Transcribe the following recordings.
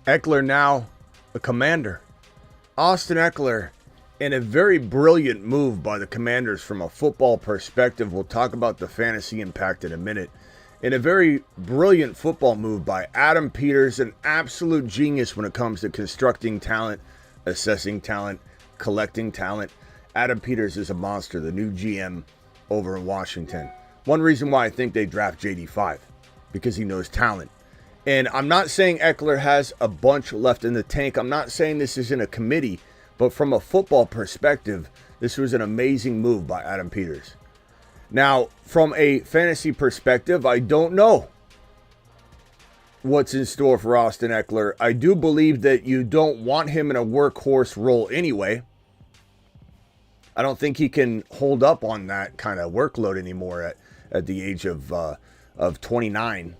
Ekeler now a Commander. Austin Ekeler, in a very brilliant move by the Commanders from a football perspective. We'll talk about the fantasy impact in a minute. In a very brilliant football move by Adam Peters, an absolute genius when it comes to constructing talent, assessing talent, collecting talent. Adam Peters is a monster, the new GM over in Washington. One reason why I think they draft JD5, because he knows talent. And I'm not saying Ekeler has a bunch left in the tank. I'm not saying this is in a committee, but from a football perspective, this was an amazing move by Adam Peters. Now, from a fantasy perspective, I don't know what's in store for Austin Ekeler. I do believe that you don't want him in a workhorse role anyway. I don't think he can hold up on that kind of workload anymore at the age of 29.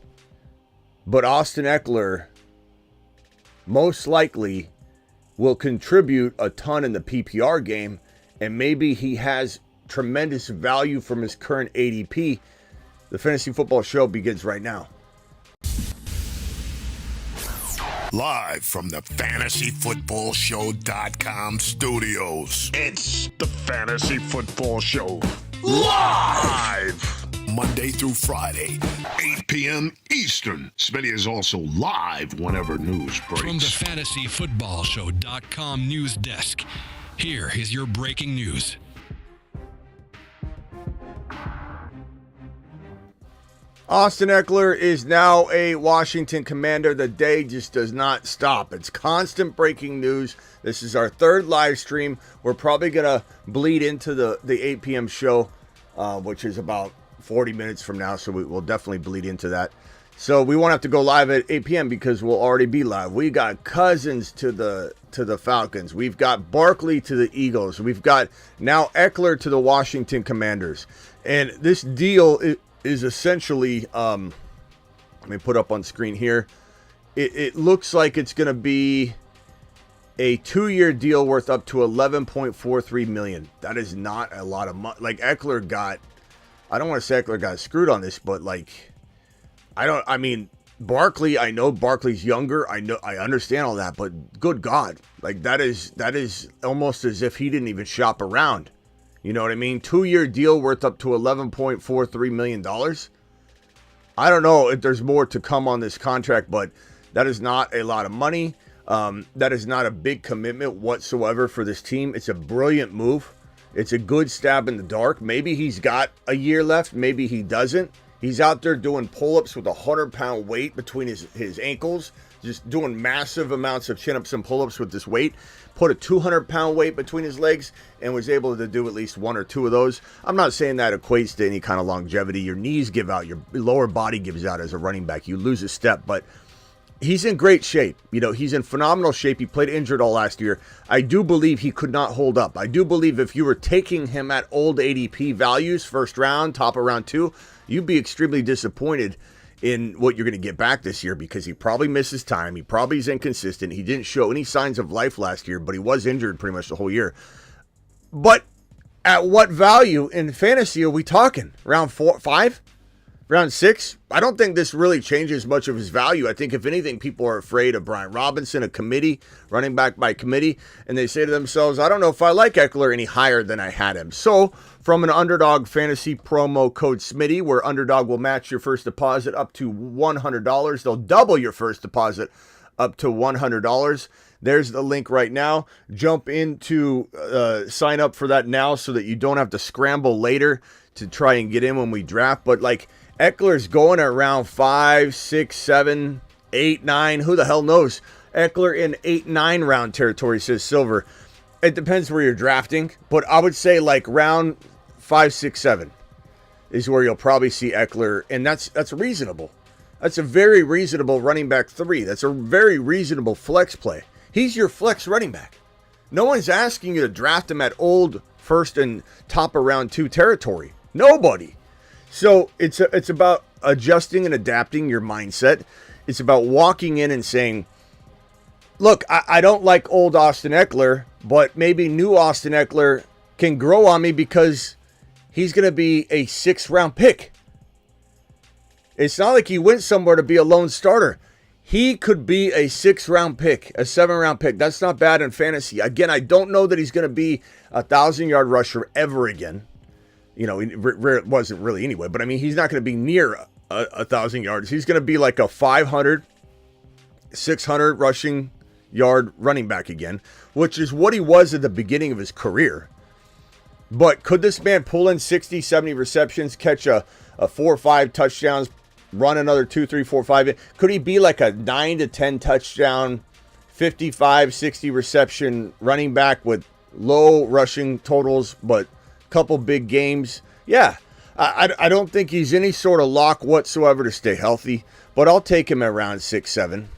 But Austin Ekeler most likely will contribute a ton in the PPR game, and maybe he has tremendous value from his current ADP. The Fantasy Football Show begins right now. Live from the FantasyFootballShow.com studios. It's the Fantasy Football Show. Live! Monday through Friday, 8 p.m. Eastern. Smitty is also live whenever news breaks. From the FantasyFootballShow.com news desk, here is your breaking news. Austin Ekeler is now a Washington Commander. The day just does not stop. It's constant breaking news. This is our third live stream. We're probably going to bleed into the 8 p.m. show, which is about 40 minutes from now, so we will definitely bleed into that. So we won't have to go live at 8 p.m. because we'll already be live. We got Cousins to the Falcons. We've got Barkley to the Eagles. We've got now Ekeler to the Washington Commanders. And this deal is essentially, let me put up on screen here. It looks like it's going to be a 2-year deal worth up to $11.43 million. That is not a lot of money. Like Ekeler got, I don't want to say Ekeler got screwed on this, but Barkley, I know Barkley's younger. I understand all that, but good God, like that is almost as if he didn't even shop around. You know what I mean? 2-year deal worth up to $11.43 million. I don't know if there's more to come on this contract, but that is not a lot of money. That is not a big commitment whatsoever for this team. It's a brilliant move. It's a good stab in the dark. Maybe he's got a year left. Maybe he doesn't. He's out there doing pull-ups with a 100-pound weight between his ankles, just doing massive amounts of chin-ups and pull-ups with this weight. Put a 200-pound weight between his legs and was able to do at least one or two of those. I'm not saying that equates to any kind of longevity. Your knees give out. Your lower body gives out as a running back. You lose a step, but he's in great shape. You know, he's in phenomenal shape. He played injured all last year. I do believe he could not hold up. I do believe if you were taking him at old ADP values, first round, top of round 2, you'd be extremely disappointed in what you're going to get back this year because he probably misses time. He probably is inconsistent. He didn't show any signs of life last year, but he was injured pretty much the whole year. But at what value in fantasy are we talking? Round 4, 5? Round 6, I don't think this really changes much of his value. I think if anything, people are afraid of Brian Robinson, a committee, running back by committee, and they say to themselves, I don't know if I like Ekeler any higher than I had him. So from an Underdog Fantasy promo code Smitty, where Underdog will match your first deposit up to $100. They'll double your first deposit up to $100. There's the link right now. Jump into sign up for that now so that you don't have to scramble later to try and get in when we draft. But like, Ekeler's going at around 5, 6, 7, 8, 9. Who the hell knows? Ekeler in 8, 9 round territory, says Silver. It depends where you're drafting, but I would say like round 5, 6, 7 is where you'll probably see Ekeler, and that's reasonable. That's a very reasonable running back 3. That's a very reasonable flex play. He's your flex running back. No one's asking you to draft him at old first and top of round 2 territory. Nobody. So it's about adjusting and adapting your mindset. It's about walking in and saying, look, I don't like old Austin Ekeler, but maybe new Austin Ekeler can grow on me because he's going to be a 6th round pick. It's not like he went somewhere to be a lone starter. He could be a 6-round pick, a 7-round pick. That's not bad in fantasy. Again, I don't know that he's going to be a 1,000-yard rusher ever again. You know, it wasn't really anyway. But, I mean, he's not going to be near 1,000 yards. He's going to be like a 500, 600 rushing yard running back again, which is what he was at the beginning of his career. But could this man pull in 60, 70 receptions, catch a 4 or 5 touchdowns, run another 2, 3, 4, 5? Could he be like a 9 to 10 touchdown, 55, 60 reception running back with low rushing totals, but a couple big games? Yeah, I don't think he's any sort of lock whatsoever to stay healthy, but I'll take him at around 6, 7.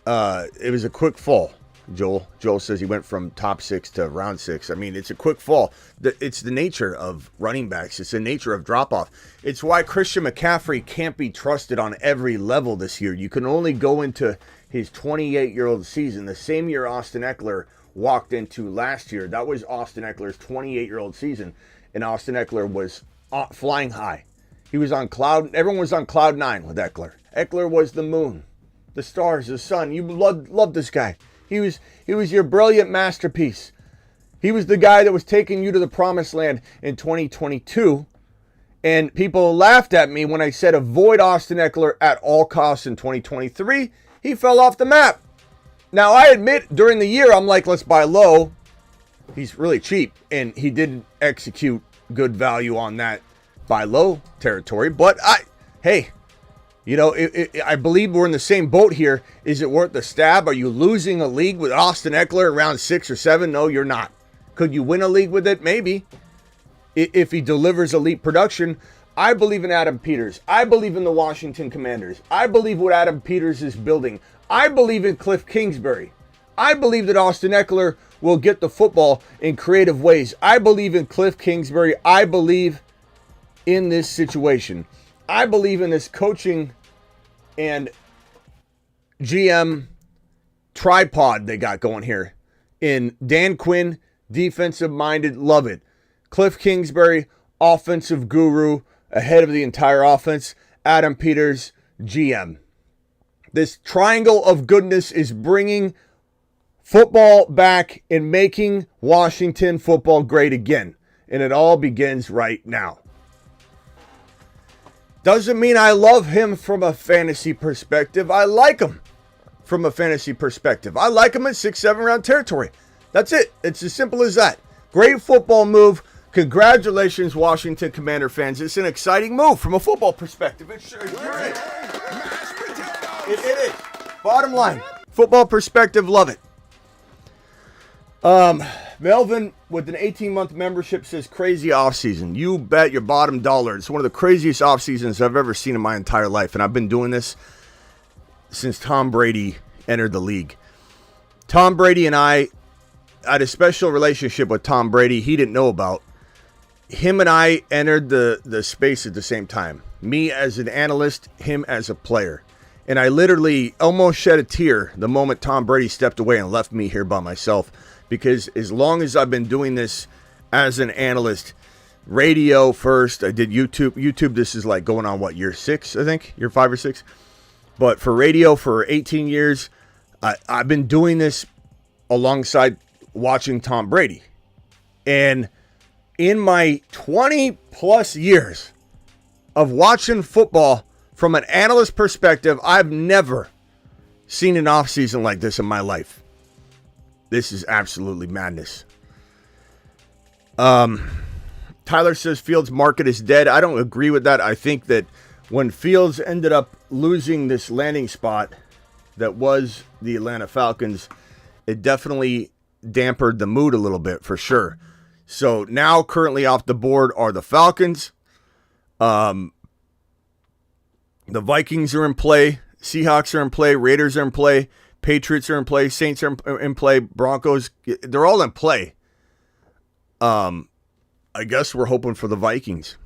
It was a quick fall. Joel says he went from top 6 to round 6. I mean, it's a quick fall. It's the nature of running backs. It's the nature of drop-off. It's why Christian McCaffrey can't be trusted on every level this year. You can only go into his 28-year-old season, the same year Austin Ekeler walked into last year. That was Austin Ekeler's 28-year-old season, and Austin Ekeler was flying high. He was on everyone was on cloud 9 with Ekeler. Ekeler was the moon, the stars, the sun. You loved this guy. He was your brilliant masterpiece. He was the guy that was taking you to the promised land in 2022. And people laughed at me when I said avoid Austin Ekeler at all costs in 2023. He fell off the map. Now, I admit during the year, I'm like, let's buy low. He's really cheap. And he didn't execute good value on that buy low territory. But hey. You know, I believe we're in the same boat here. Is it worth the stab? Are you losing a league with Austin Ekeler around 6 or 7? No, you're not. Could you win a league with it? Maybe. If he delivers elite production. I believe in Adam Peters. I believe in the Washington Commanders. I believe what Adam Peters is building. I believe in Cliff Kingsbury. I believe that Austin Ekeler will get the football in creative ways. I believe in Cliff Kingsbury. I believe in this situation. I believe in this coaching and GM tripod they got going here. In Dan Quinn, defensive-minded, love it. Cliff Kingsbury, offensive guru, ahead of the entire offense. Adam Peters, GM. This triangle of goodness is bringing football back and making Washington football great again. And it all begins right now. Doesn't mean I love him from a fantasy perspective. I like him from a fantasy perspective. I like him in 6-7 round territory. That's it. It's as simple as that. Great football move. Congratulations, Washington Commander fans. It's an exciting move from a football perspective. It sure is. It is. Bottom line. Football perspective, love it. Melvin with an 18-month membership says crazy offseason. You bet your bottom dollar. It's one of the craziest off seasons I've ever seen in my entire life. And I've been doing this since Tom Brady entered the league. Tom Brady and I had a special relationship with Tom Brady he didn't know about. Him and I entered the space at the same time. Me as an analyst, him as a player. And I literally almost shed a tear the moment Tom Brady stepped away and left me here by myself. Because as long as I've been doing this as an analyst, radio first, I did YouTube. YouTube, this is like going on, year 6, I think? Year 5 or 6? But for radio for 18 years, I've been doing this alongside watching Tom Brady. And in my 20-plus years of watching football from an analyst perspective, I've never seen an offseason like this in my life. This is absolutely madness. Tyler says Fields' market is dead. I don't agree with that. I think that when Fields ended up losing this landing spot that was the Atlanta Falcons, it definitely dampened the mood a little bit for sure. So now currently off the board are the Falcons. The Vikings are in play. Seahawks are in play. Raiders are in play. Patriots are in play. Saints are in play. Broncos, they're all in play. I guess we're hoping for the Vikings.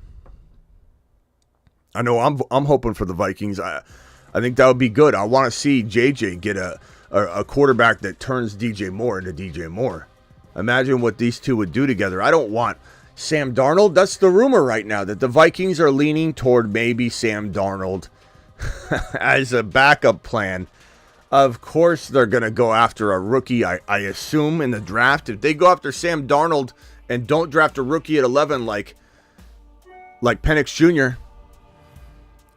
I know I'm hoping for the Vikings. I think that would be good. I want to see JJ get a quarterback that turns DJ Moore into DJ Moore. Imagine what these two would do together. I don't want Sam Darnold. That's the rumor right now, that the Vikings are leaning toward maybe Sam Darnold as a backup plan. Of course, they're going to go after a rookie, I assume, in the draft. If they go after Sam Darnold and don't draft a rookie at 11 like Penix Jr.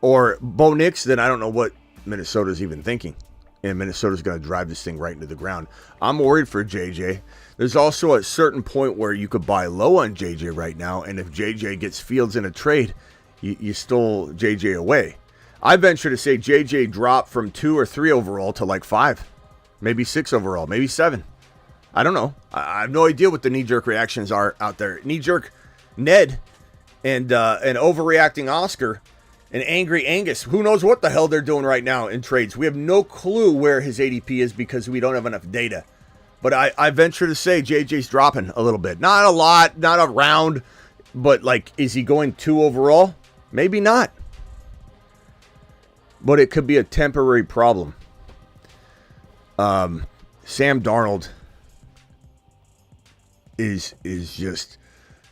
or Bo Nix, then I don't know what Minnesota's even thinking. And Minnesota's going to drive this thing right into the ground. I'm worried for JJ. There's also a certain point where you could buy low on JJ right now, and if JJ gets Fields in a trade, you stole JJ away. I venture to say JJ dropped from 2 or 3 overall to like 5, maybe 6 overall, maybe 7. I don't know. I have no idea what the knee-jerk reactions are out there. Knee-jerk Ned and overreacting Oscar and angry Angus. Who knows what the hell they're doing right now in trades? We have no clue where his ADP is because we don't have enough data. But I venture to say JJ's dropping a little bit. Not a lot, not a round, but like, is he going 2 overall? Maybe not. But it could be a temporary problem. Sam Darnold is just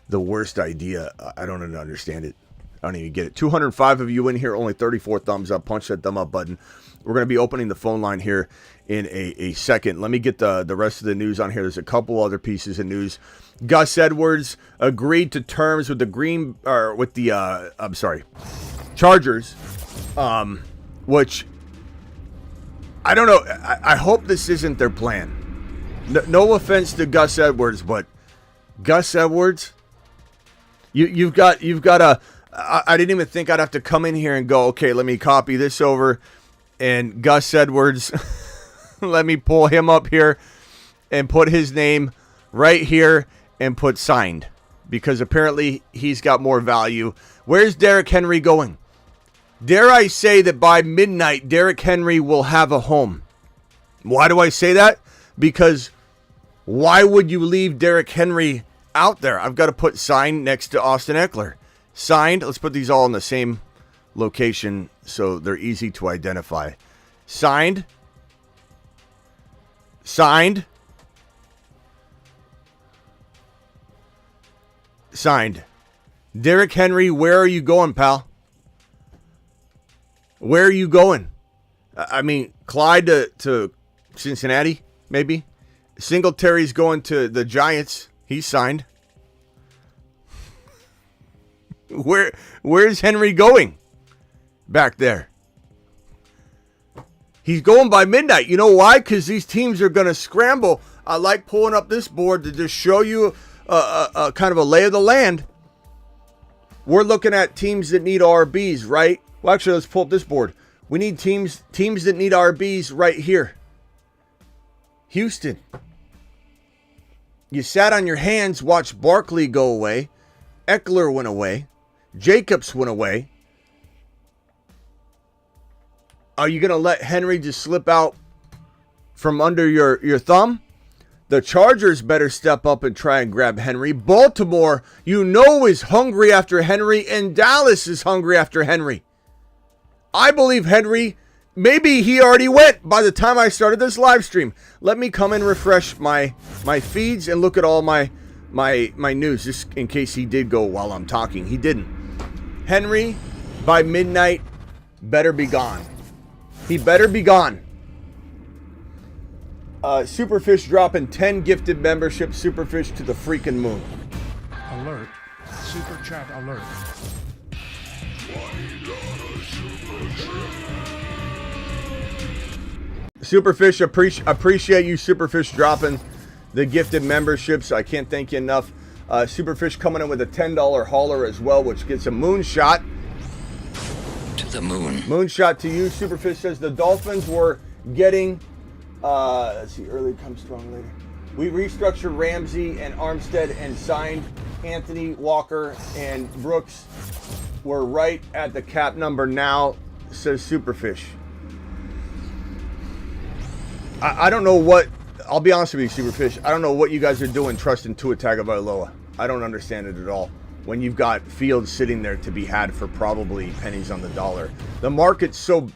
the worst idea. I don't understand it. I don't even get it. 205 of you in here, only 34 thumbs up. Punch that thumb up button. We're going to be opening the phone line here in a second. Let me get the rest of the news on here. There's a couple other pieces of news. Gus Edwards agreed to terms with the Chargers. Which, I don't know. I hope this isn't their plan. No offense to Gus Edwards, but Gus Edwards, you've got a. I didn't even think I'd have to come in here and go, okay, let me copy this over, and Gus Edwards, let me pull him up here and put his name right here and put signed, because apparently he's got more value. Where's Derrick Henry going? Dare I say that by midnight, Derrick Henry will have a home. Why do I say that? Because why would you leave Derrick Henry out there? I've got to put signed next to Austin Ekeler. Signed. Let's put these all in the same location so they're easy to identify. Signed. Signed. Signed. Derrick Henry, where are you going, pal? Where are you going? I mean, Clyde to Cincinnati, maybe. Singletary's going to the Giants. He's signed. Where's Henry going? Back there. He's going by midnight. You know why? Because these teams are going to scramble. I like pulling up this board to just show you a kind of a lay of the land. We're looking at teams that need RBs, right? Well, actually, let's pull up this board. We need teams that need RBs right here. Houston. You sat on your hands, watched Barkley go away. Ekeler went away. Jacobs went away. Are you going to let Henry just slip out from under your thumb? The Chargers better step up and try and grab Henry. Baltimore, is hungry after Henry, and Dallas is hungry after Henry. I believe Henry, maybe he already went by the time I started this live stream. Let me come and refresh my feeds and look at all my news, just in case he did go while I'm talking. He didn't. Henry, by midnight, better be gone. He better be gone. Superfish dropping 10 gifted memberships. Superfish to the freaking moon. Alert. Super chat alert. Superfish, appreciate you, Superfish, dropping the gifted memberships. I can't thank you enough. Superfish coming in with a $10 hauler as well, which gets a moonshot. To the moon. Moonshot to you. Superfish says the Dolphins were getting, let's see, early comes strong later. We restructured Ramsey and Armstead and signed Anthony Walker and Brooks. We're right at the cap number now, says Superfish. I don't know what, I'll be honest with you, Superfish. I don't know what you guys are doing trusting Tua Tagovailoa. I don't understand it at all. When you've got Fields sitting there to be had for probably pennies on the dollar. The market's so,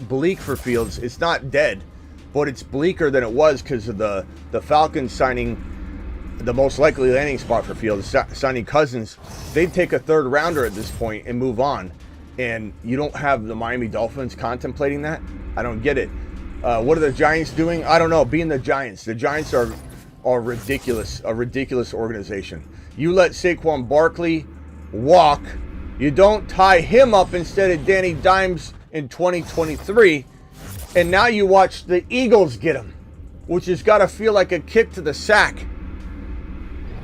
bleak for Fields. It's not dead, but it's bleaker than it was because of the Falcons signing the most likely landing spot for Fields, signing Cousins. They'd take a third rounder at this point and move on. and you don't have the Miami Dolphins contemplating that. I don't get it. What are the Giants doing? I don't know. Being the Giants are ridiculous, a ridiculous organization. You let Saquon Barkley walk. You don't tie him up instead of Danny Dimes in 2023. And now you watch the Eagles get him, which has got to feel like a kick to the sack.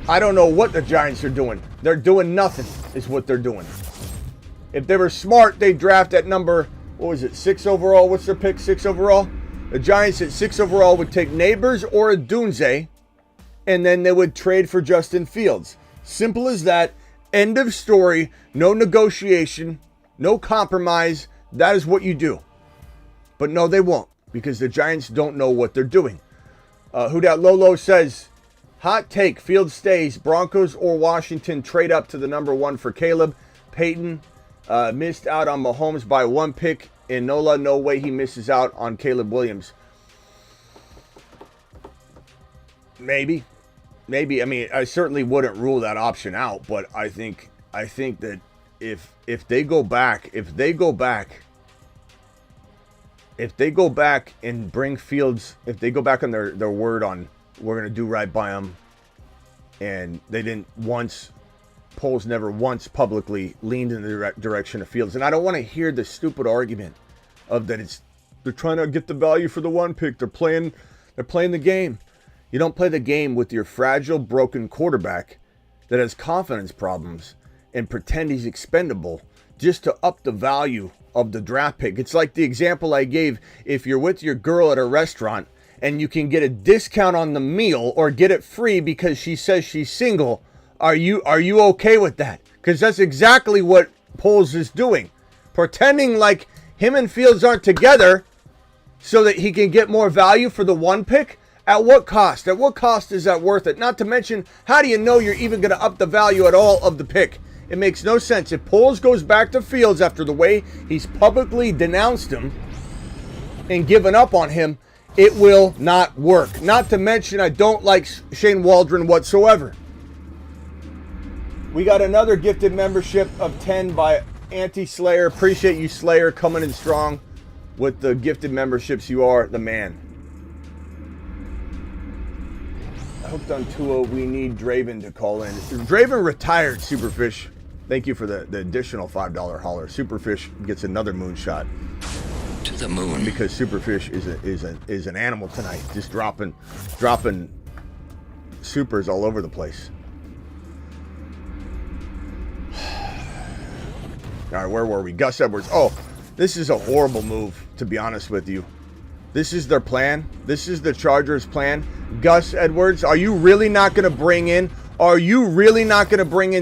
I don't know what the Giants are doing. They're doing nothing is what they're doing. If they were smart, they'd draft at number, 6 overall? What's their pick, 6 overall? The Giants at 6 overall would take Neighbors or a Dunze, and then they would trade for Justin Fields. Simple as that. End of story. No negotiation. No compromise. That is what you do. But no, they won't, because the Giants don't know what they're doing. Who Dat Lolo says, hot take, Fields stays. Broncos or Washington trade up to the number 1 for Caleb. Peyton missed out on Mahomes by 1 pick. In Nola, no way he misses out on Caleb Williams. Maybe. I mean, I certainly wouldn't rule that option out, but I think that if they go back and bring Fields, if they go back on their word on we're going to do right by them, and they didn't once, polls never once publicly leaned in the direction of Fields. And I don't want to hear the stupid argument of that they're trying to get the value for the 1 pick. They're playing the game. You don't play the game with your fragile, broken quarterback that has confidence problems and pretend he's expendable just to up the value of the draft pick. It's like the example I gave. If you're with your girl at a restaurant and you can get a discount on the meal or get it free because she says she's single, are you okay with that? Because that's exactly what Poles is doing. Pretending like him and Fields aren't together so that he can get more value for the 1 pick. At what cost? At what cost is that worth it? Not to mention, how do you know you're even going to up the value at all of the pick? It makes no sense. If Poles goes back to Fields after the way he's publicly denounced him and given up on him, it will not work. Not to mention, I don't like Shane Waldron whatsoever. We got another gifted membership of 10 by Anti-Slayer. Appreciate you, Slayer, coming in strong with the gifted memberships. You are the man. Hooked on Tua, we need Draven to call in. Draven retired, Superfish. Thank you for the additional $5 holler. Superfish gets another moonshot. To the moon. Because Superfish is an animal tonight. Just dropping supers all over the place. All right, where were we? Gus Edwards. Oh, this is a horrible move, to be honest with you. This is their plan. This is the Chargers' plan. Gus Edwards, are you really not going to bring in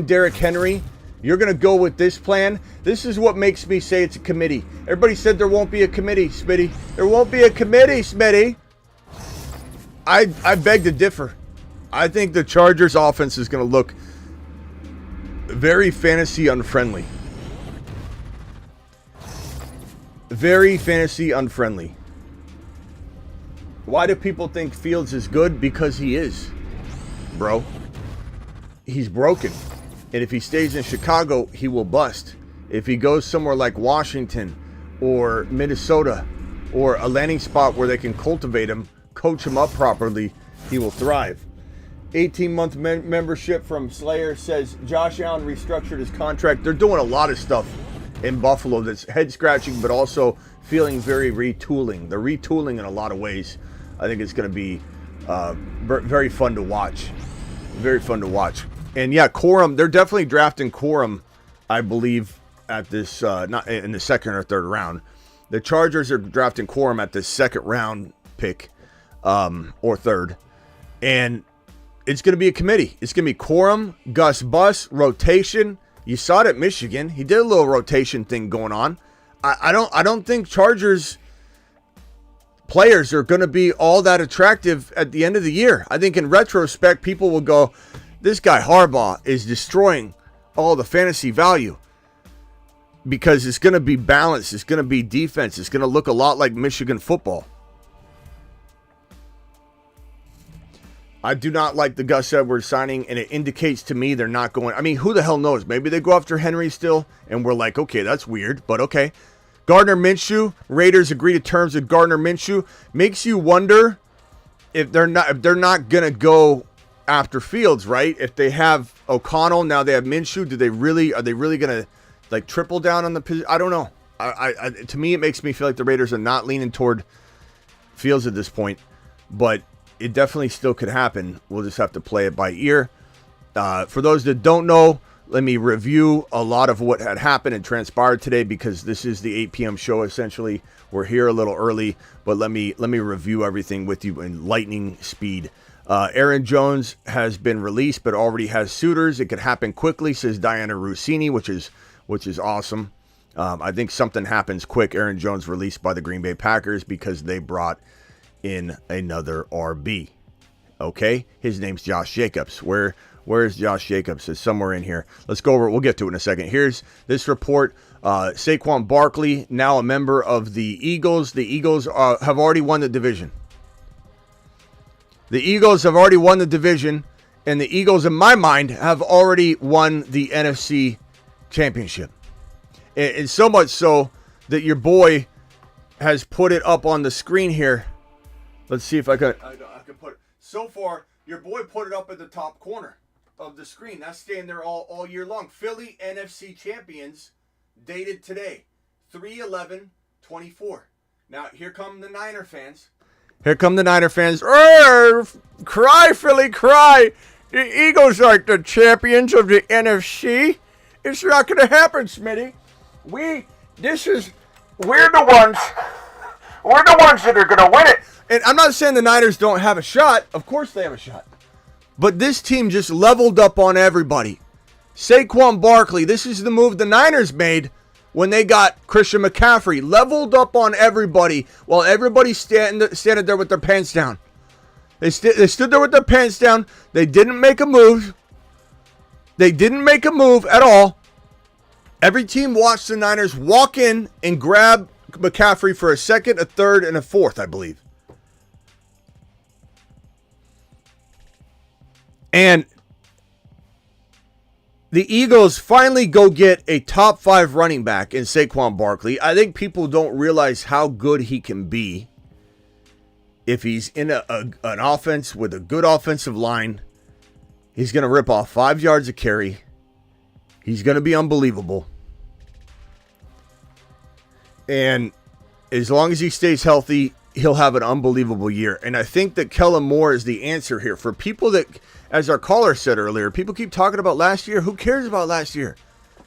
Derrick Henry? You're going to go with this plan? This is what makes me say it's a committee. Everybody said there won't be a committee, Smitty. There won't be a committee, Smitty. I beg to differ. I think the Chargers' offense is going to look very fantasy unfriendly. Very fantasy unfriendly. Why do people think Fields is good? Because he is, bro. He's broken. And if he stays in Chicago, he will bust. If he goes somewhere like Washington or Minnesota or a landing spot where they can cultivate him, coach him up properly, he will thrive. 18-month membership from Slayer says Josh Allen restructured his contract. They're doing a lot of stuff in Buffalo that's head-scratching, but also feeling very retooling. They're retooling in a lot of ways. I think it's going to be very fun to watch. Very fun to watch. And yeah, Corum, they're definitely drafting Corum, I believe, at this, not in the second or third round. The Chargers are drafting Corum at the second round pick, or third. And it's going to be a committee. It's going to be Corum, Gus Bus, rotation. You saw it at Michigan. He did a little rotation thing going on. I don't think Chargers players are going to be all that attractive at the end of the year. I think in retrospect, people will go, this guy Harbaugh is destroying all the fantasy value because it's going to be balanced. It's going to be defense. It's going to look a lot like Michigan football. I do not like the Gus Edwards signing, and it indicates to me they're not going. I mean, who the hell knows? Maybe they go after Henry still, and we're like, okay, that's weird, but okay. Gardner Minshew, Raiders agree to terms with Gardner Minshew. Makes you wonder if they're not gonna go after Fields, right? If they have O'Connell, now they have Minshew. Are they really gonna like triple down on the position? I don't know. To me, it makes me feel like the Raiders are not leaning toward Fields at this point, but it definitely still could happen. We'll just have to play it by ear. For those that don't know, let me review a lot of what had happened and transpired today, because this is the 8 p.m. show, essentially. We're here a little early, but let me review everything with you in lightning speed. Aaron Jones has been released, but already has suitors. It could happen quickly, says Diana Rossini, which is awesome. I think something happens quick. Aaron Jones released by the Green Bay Packers because they brought in another RB. Okay, his name's Josh Jacobs. Where's Josh Jacobs? It's somewhere in here. Let's go over it. We'll get to it in a second. Here's this report. Saquon Barkley, now a member of the Eagles. The Eagles have already won the division. The Eagles have already won the division, and the Eagles, in my mind, have already won the NFC Championship. And so much so that your boy has put it up on the screen here. Let's see if I can put it. So far, your boy put it up at the top corner of the screen. That's staying there all year long. Philly NFC champions, dated today, 3/11/24. Now, here come the Niner fans. Here come the Niner fans. Cry, Philly, cry. The Eagles aren't the champions of the NFC. It's not going to happen, Smitty. We're the ones that are going to win it. And I'm not saying the Niners don't have a shot. Of course they have a shot. But this team just leveled up on everybody. Saquon Barkley, this is the move the Niners made when they got Christian McCaffrey. Leveled up on everybody while everybody standing there with their pants down. They stood there with their pants down. They didn't make a move. They didn't make a move at all. Every team watched the Niners walk in and grab McCaffrey for a second, a third, and a fourth, I believe. And the Eagles finally go get a top 5 running back in Saquon Barkley. I think people don't realize how good he can be if he's in an offense with a good offensive line. He's going to rip off 5 yards a carry. He's going to be unbelievable. And as long as he stays healthy, he'll have an unbelievable year. And I think that Kellen Moore is the answer here. For people that, as our caller said earlier, people keep talking about last year. Who cares about last year?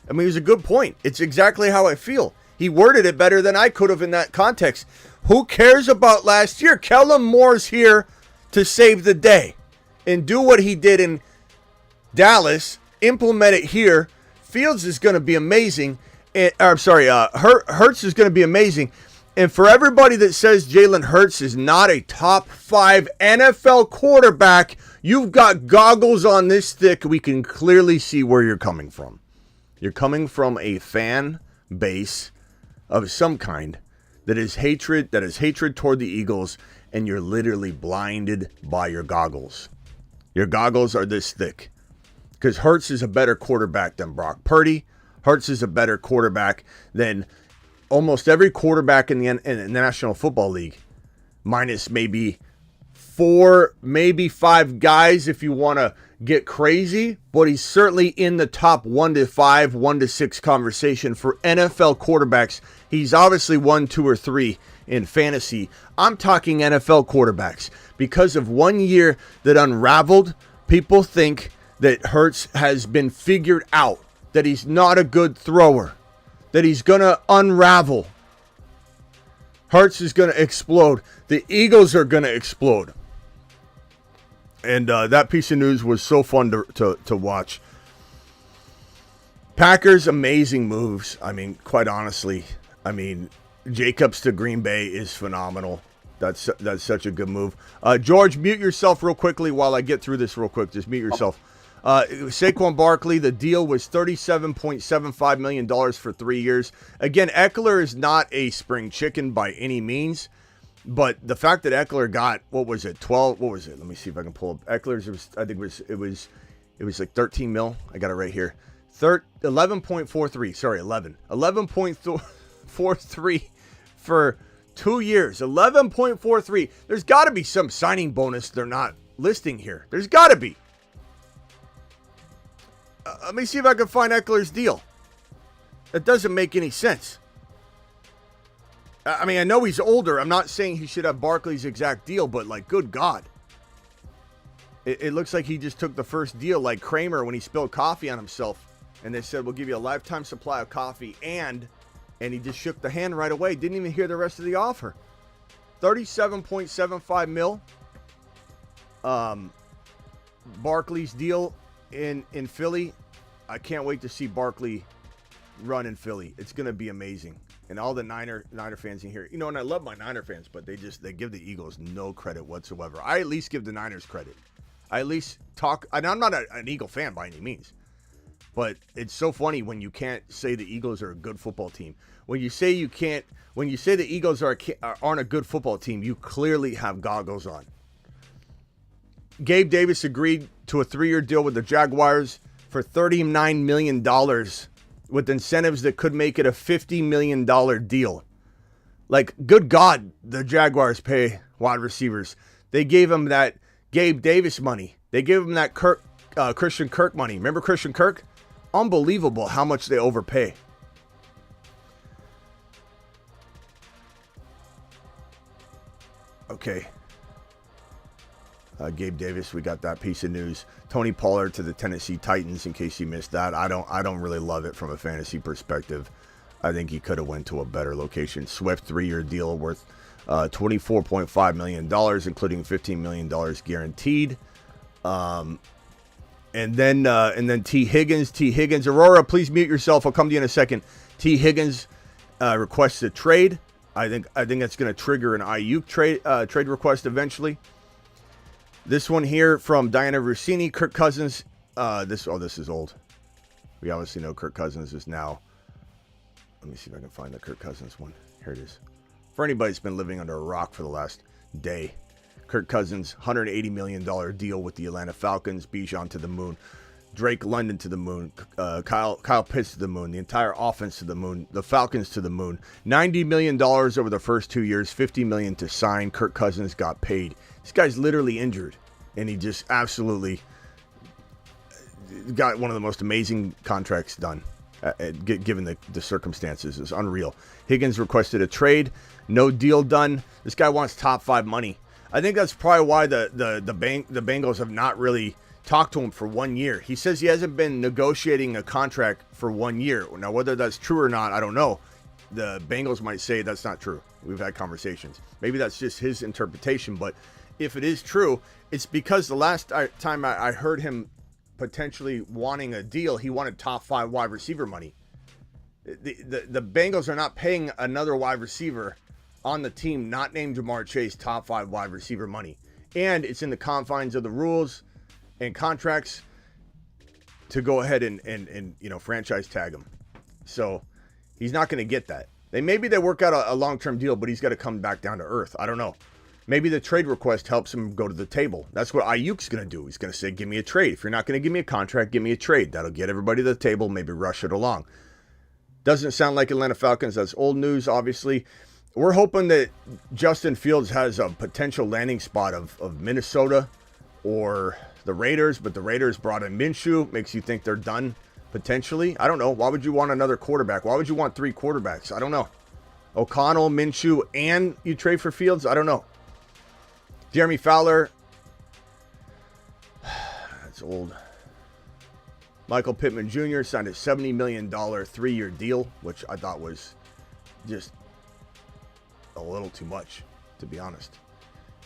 I mean, it was a good point. It's exactly how I feel. He worded it better than I could have in that context. Who cares about last year? Kellen Moore's here to save the day and do what he did in Dallas, implement it here. Fields is going to be amazing. Hurts is going to be amazing. And for everybody that says Jalen Hurts is not a top 5 NFL quarterback, you've got goggles on this thick. We can clearly see where you're coming from. You're coming from a fan base of some kind that is hatred toward the Eagles, and you're literally blinded by your goggles. Your goggles are this thick. Because Hurts is a better quarterback than Brock Purdy. Hurts is a better quarterback than almost every quarterback in the National Football League, minus maybe 4, maybe 5 guys if you want to get crazy, but he's certainly in the top 1 to 5, 1 to 6 conversation for NFL quarterbacks. He's obviously 1, 2, or 3 in fantasy. I'm talking NFL quarterbacks. Because of 1 year that unraveled, people think that Hurts has been figured out, that he's not a good thrower, that he's going to unravel. Hurts is going to explode. The Eagles are going to explode. And that piece of news was so fun to watch. Packers, amazing moves. I mean, quite honestly, Jacobs to Green Bay is phenomenal. That's such a good move. George, mute yourself real quickly while I get through this real quick. Just mute yourself. Saquon Barkley, the deal was $37.75 million for 3 years. Again, Ekeler is not a spring chicken by any means. But the fact that Ekeler got, what was it, 12, what was it? Let me see if I can pull up. Ekeler's, it was like 13 mil. I got it right here. 11.43, sorry, 11. 11.43 for 2 years. 11.43. There's got to be some signing bonus they're not listing here. There's got to be. Let me see if I can find Ekeler's deal. That doesn't make any sense. I mean, I know he's older. I'm not saying he should have Barkley's exact deal, but like, good God. It looks like he just took the first deal like Kramer when he spilled coffee on himself. And they said, we'll give you a lifetime supply of coffee and he just shook the hand right away. Didn't even hear the rest of the offer. 37.75 mil. Barkley's deal in Philly. I can't wait to see Barkley run in Philly. It's going to be amazing. And all the Niner fans in here, you know, and I love my Niner fans, but they give the Eagles no credit whatsoever. I at least give the Niners credit. I at least talk, and I'm not an Eagle fan by any means, but it's so funny when you can't say the Eagles are a good football team. When you say the Eagles aren't a good football team, you clearly have goggles on. Gabe Davis agreed to a 3-year deal with the Jaguars for $39 million with incentives that could make it a $50 million deal. Like, good God, the Jaguars pay wide receivers. They gave him that Gabe Davis money. They gave him that Christian Kirk money. Remember Christian Kirk? Unbelievable how much they overpay. Okay. Gabe Davis, we got that piece of news. Tony Pollard to the Tennessee Titans, in case you missed that. I don't really love it from a fantasy perspective. I think he could have went to a better location. Swift 3-year deal worth $24.5 million, including $15 million guaranteed. And then T. Higgins. Aurora, please mute yourself. I'll come to you in a second. T. Higgins requests a trade. I think that's going to trigger an Ayuk trade request eventually. This one here from Diana Rossini, Kirk Cousins. This is old. We obviously know Kirk Cousins is now. Let me see if I can find the Kirk Cousins one. Here it is. For anybody that's been living under a rock for the last day, Kirk Cousins, $180 million deal with the Atlanta Falcons. Bijan to the moon. Drake London to the moon. Kyle Pitts to the moon. The entire offense to the moon. The Falcons to the moon. $90 million over the first 2 years. $50 million to sign. Kirk Cousins got paid. This guy's literally injured, and he just absolutely got one of the most amazing contracts done, given the circumstances. It's unreal. Higgins requested a trade. No deal done. This guy wants top 5 money. I think that's probably why the Bengals have not really talked to him for 1 year. He says he hasn't been negotiating a contract for 1 year. Now, whether that's true or not, I don't know. The Bengals might say that's not true. We've had conversations. Maybe that's just his interpretation, but if it is true, it's because the last time I heard him potentially wanting a deal, he wanted top 5 wide receiver money. The Bengals are not paying another wide receiver on the team not named Jamar Chase top 5 wide receiver money. And it's in the confines of the rules and contracts to go ahead and franchise tag him. So he's not going to get that. Maybe they work out a long-term deal, but he's got to come back down to earth. I don't know. Maybe the trade request helps him go to the table. That's what Ayuk's going to do. He's going to say, give me a trade. If you're not going to give me a contract, give me a trade. That'll get everybody to the table, maybe rush it along. Doesn't sound like Atlanta Falcons. That's old news, obviously. We're hoping that Justin Fields has a potential landing spot of Minnesota or the Raiders, but the Raiders brought in Minshew. Makes you think they're done, potentially. I don't know. Why would you want another quarterback? Why would you want 3 quarterbacks? I don't know. O'Connell, Minshew, and you trade for Fields? I don't know. Jeremy Fowler. That's old. Michael Pittman Jr. signed a $70 million 3-year deal, which I thought was just a little too much, to be honest.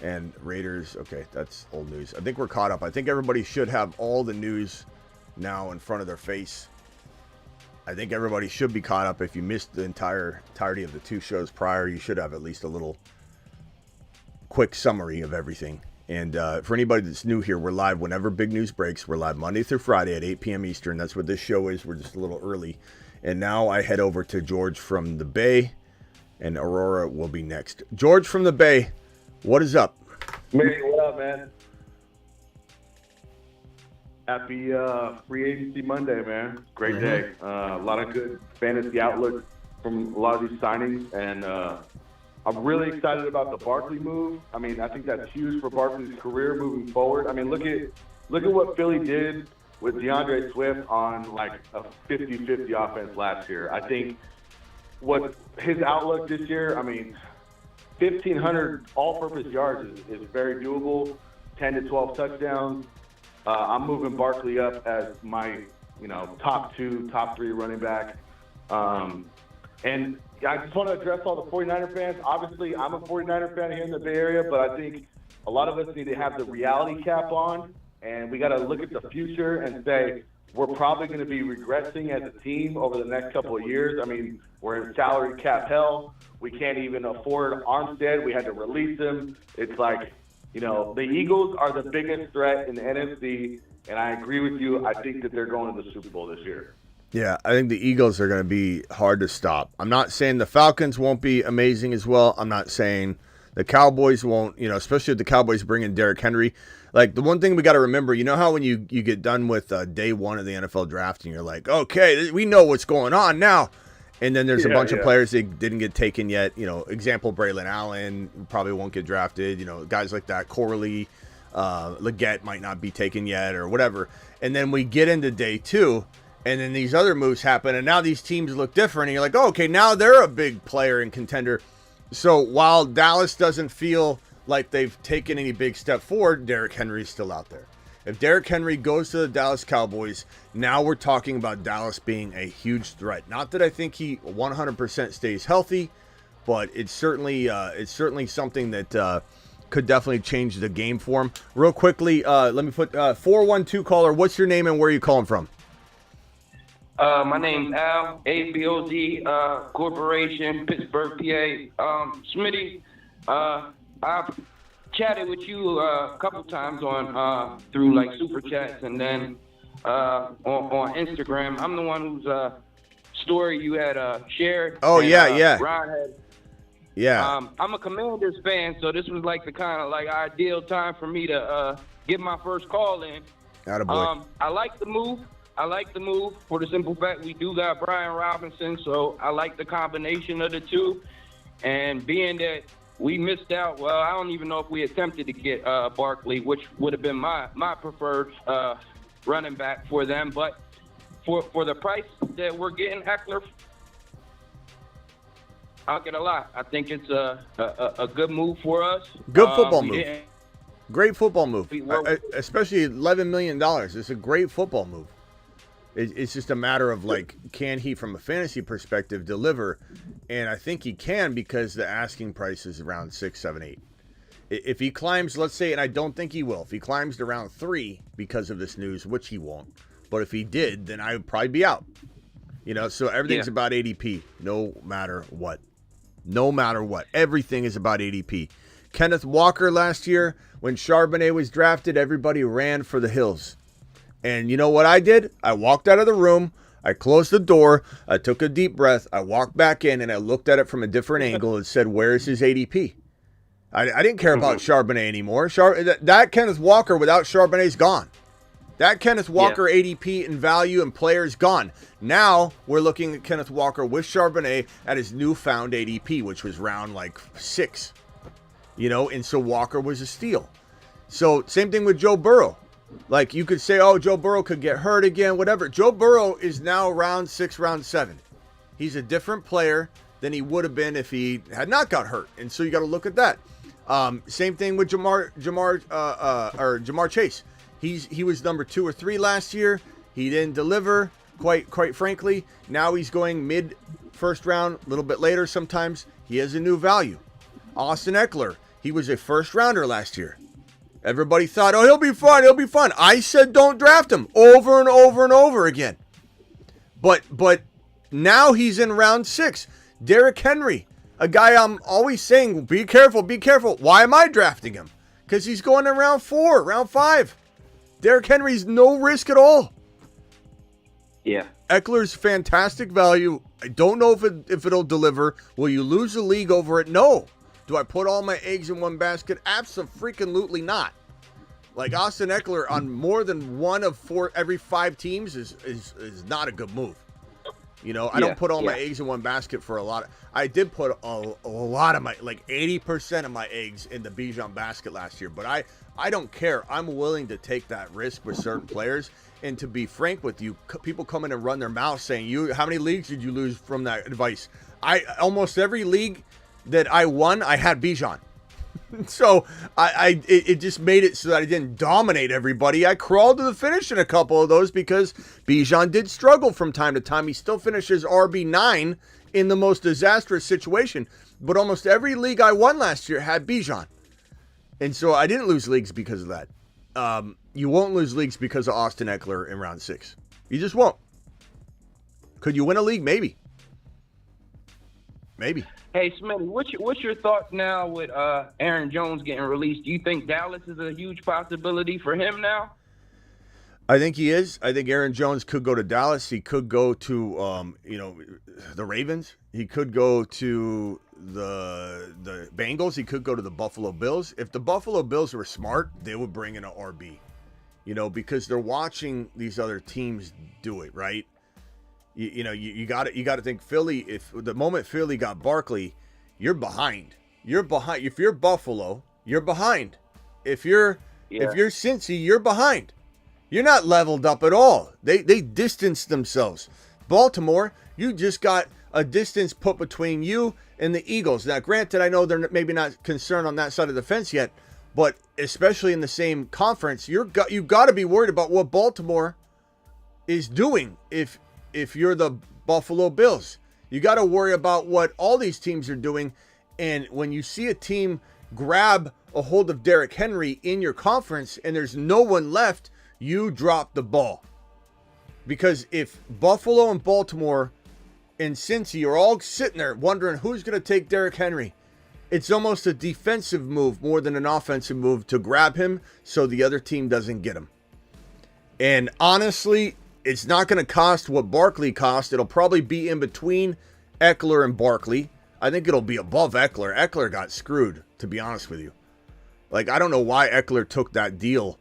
And Raiders, okay, that's old news. I think we're caught up. I think everybody should have all the news now in front of their face. I think everybody should be caught up. If you missed the entirety of the 2 shows prior, you should have at least a little quick summary of everything. And for anybody that's new here, we're live whenever big news breaks. We're live Monday through Friday at 8 p.m. Eastern. That's what this show is. We're just a little early. And now I head over to George from the Bay. and Aurora will be next. George from the Bay, what is up? Smitty, what up, man? Happy free agency Monday, man. Great day. A lot of good fantasy outlook from a lot of these signings, and I'm really excited about the Barkley move. I mean, I think that's huge for Barkley's career moving forward. I mean, look at what Philly did with DeAndre Swift on like a 50-50 offense last year. I think what his outlook this year, I mean, 1,500 all-purpose yards is very doable, 10 to 12 touchdowns. I'm moving Barkley up as my, top 2, top 3 running back. And I just want to address all the 49er fans. Obviously, I'm a 49er fan here in the Bay Area, but I think a lot of us need to have the reality cap on, and we got to look at the future and say we're probably going to be regressing as a team over the next couple of years. I mean, we're in salary cap hell. We can't even afford Armstead. We had to release him. It's like, the Eagles are the biggest threat in the NFC, and I agree with you. I think that they're going to the Super Bowl this year. Yeah, I think the Eagles are going to be hard to stop. I'm not saying the Falcons won't be amazing as well. I'm not saying the Cowboys won't, especially if the Cowboys bring in Derrick Henry. Like, the one thing we got to remember, how when you get done with day one of the NFL draft and you're like, okay, we know what's going on now. And then there's a bunch of players that didn't get taken yet. Example, Braylon Allen probably won't get drafted. Guys like that, Corley, Leggett might not be taken yet or whatever. And then we get into day two, and then these other moves happen, and now these teams look different. And you're like, oh, okay, now they're a big player and contender. So while Dallas doesn't feel like they've taken any big step forward, Derrick Henry's still out there. If Derrick Henry goes to the Dallas Cowboys, now we're talking about Dallas being a huge threat. Not that I think he 100% stays healthy, but it's certainly something that could definitely change the game for him. Real quickly, let me put 412 caller. What's your name and where are you calling from? My name's Al, ABOG Corporation, Pittsburgh, PA. Smitty, I've chatted with you a couple times on through like super chats and then on Instagram. I'm the one whose story you had shared. Oh, and, yeah. Ron had. Yeah. I'm a Commanders fan, so this was like the kind of like ideal time for me to get my first call in. Attaboy. I like the move. For the simple fact we do got Brian Robinson, so I like the combination of the two. And being that we missed out, well, I don't even know if we attempted to get Barkley, which would have been my preferred running back for them. But for the price that we're getting Ekeler, I'll get a lot. I think it's a good move for us. Good football move. Great football move. Especially $11 million. It's a great football move. It's just a matter of, like, can he, from a fantasy perspective, deliver? And I think he can because the asking price is around 6, 7, 8. If he climbs, let's say, and I don't think he will, if he climbs to round 3 because of this news, which he won't, but if he did, then I would probably be out. So everything's about ADP, no matter what. No matter what. Everything is about ADP. Kenneth Walker last year, when Charbonnet was drafted, everybody ran for the hills. And you know what I did? I walked out of the room. I closed the door. I took a deep breath. I walked back in, and I looked at it from a different angle and said, where's his ADP? I didn't care about Charbonnet anymore. That Kenneth Walker without Charbonnet is gone. That Kenneth Walker ADP and value and player is gone. Now we're looking at Kenneth Walker with Charbonnet at his newfound ADP, which was round like 6. And so Walker was a steal. So same thing with Joe Burrow. Like, you could say, oh, Joe Burrow could get hurt again, whatever. Joe Burrow is now round 6, round 7. He's a different player than he would have been if he had not got hurt. And so you got to look at that. Same thing with Jamar Chase. He was number 2 or 3 last year. He didn't deliver, quite frankly. Now he's going mid first round, a little bit later sometimes. He has a new value. Austin Ekeler, he was a first rounder last year. Everybody thought, oh, he'll be fun. I said don't draft him over and over and over again. But now he's in round 6. Derrick Henry, a guy I'm always saying, be careful. Why am I drafting him? Because he's going in round 4, round 5. Derrick Henry's no risk at all. Yeah. Eckler's fantastic value I don't know if it'll deliver. Will you lose the league over it? No. Do I put all my eggs in one basket? Abso-freaking-lutely not. Like Austin Ekeler on more than one of every 5 teams is not a good move. You know, I don't put all my eggs in one basket for a lot. I did put a lot of my, like 80% of my eggs in the Bijan basket last year, but I don't care. I'm willing to take that risk with certain players. And to be frank with you, people come in and run their mouth saying, how many leagues did you lose from that advice? Almost every league that I won, I had Bijan. So it just made it so that I didn't dominate everybody. I crawled to the finish in a couple of those because Bijan did struggle from time to time. He still finishes RB9 in the most disastrous situation. But almost every league I won last year had Bijan. And so I didn't lose leagues because of that. You won't lose leagues because of Austin Ekeler in round 6. You just won't. Could you win a league? Maybe. Maybe. Hey, Smitty, what's your thoughts now with Aaron Jones getting released? Do you think Dallas is a huge possibility for him now? I think he is. I think Aaron Jones could go to Dallas. He could go to, the Ravens. He could go to the Bengals. He could go to the Buffalo Bills. If the Buffalo Bills were smart, they would bring in an RB, because they're watching these other teams do it, right? You got to think Philly. If the moment Philly got Barkley, you're behind. You're behind. If you're Buffalo, you're behind. If you're Cincy, you're behind. You're not leveled up at all. They distanced themselves. Baltimore, you just got a distance put between you and the Eagles. Now, granted, I know they're maybe not concerned on that side of the fence yet, but especially in the same conference, you've got to be worried about what Baltimore is doing. If you're the Buffalo Bills, you got to worry about what all these teams are doing. And when you see a team grab a hold of Derrick Henry in your conference and there's no one left, you drop the ball. Because if Buffalo and Baltimore and Cincy are all sitting there wondering who's going to take Derrick Henry, it's almost a defensive move more than an offensive move to grab him so the other team doesn't get him. And honestly, it's not going to cost what Barkley cost. It'll probably be in between Ekeler and Barkley. I think it'll be above Ekeler. Ekeler got screwed, to be honest with you. Like, I don't know why Ekeler took that deal.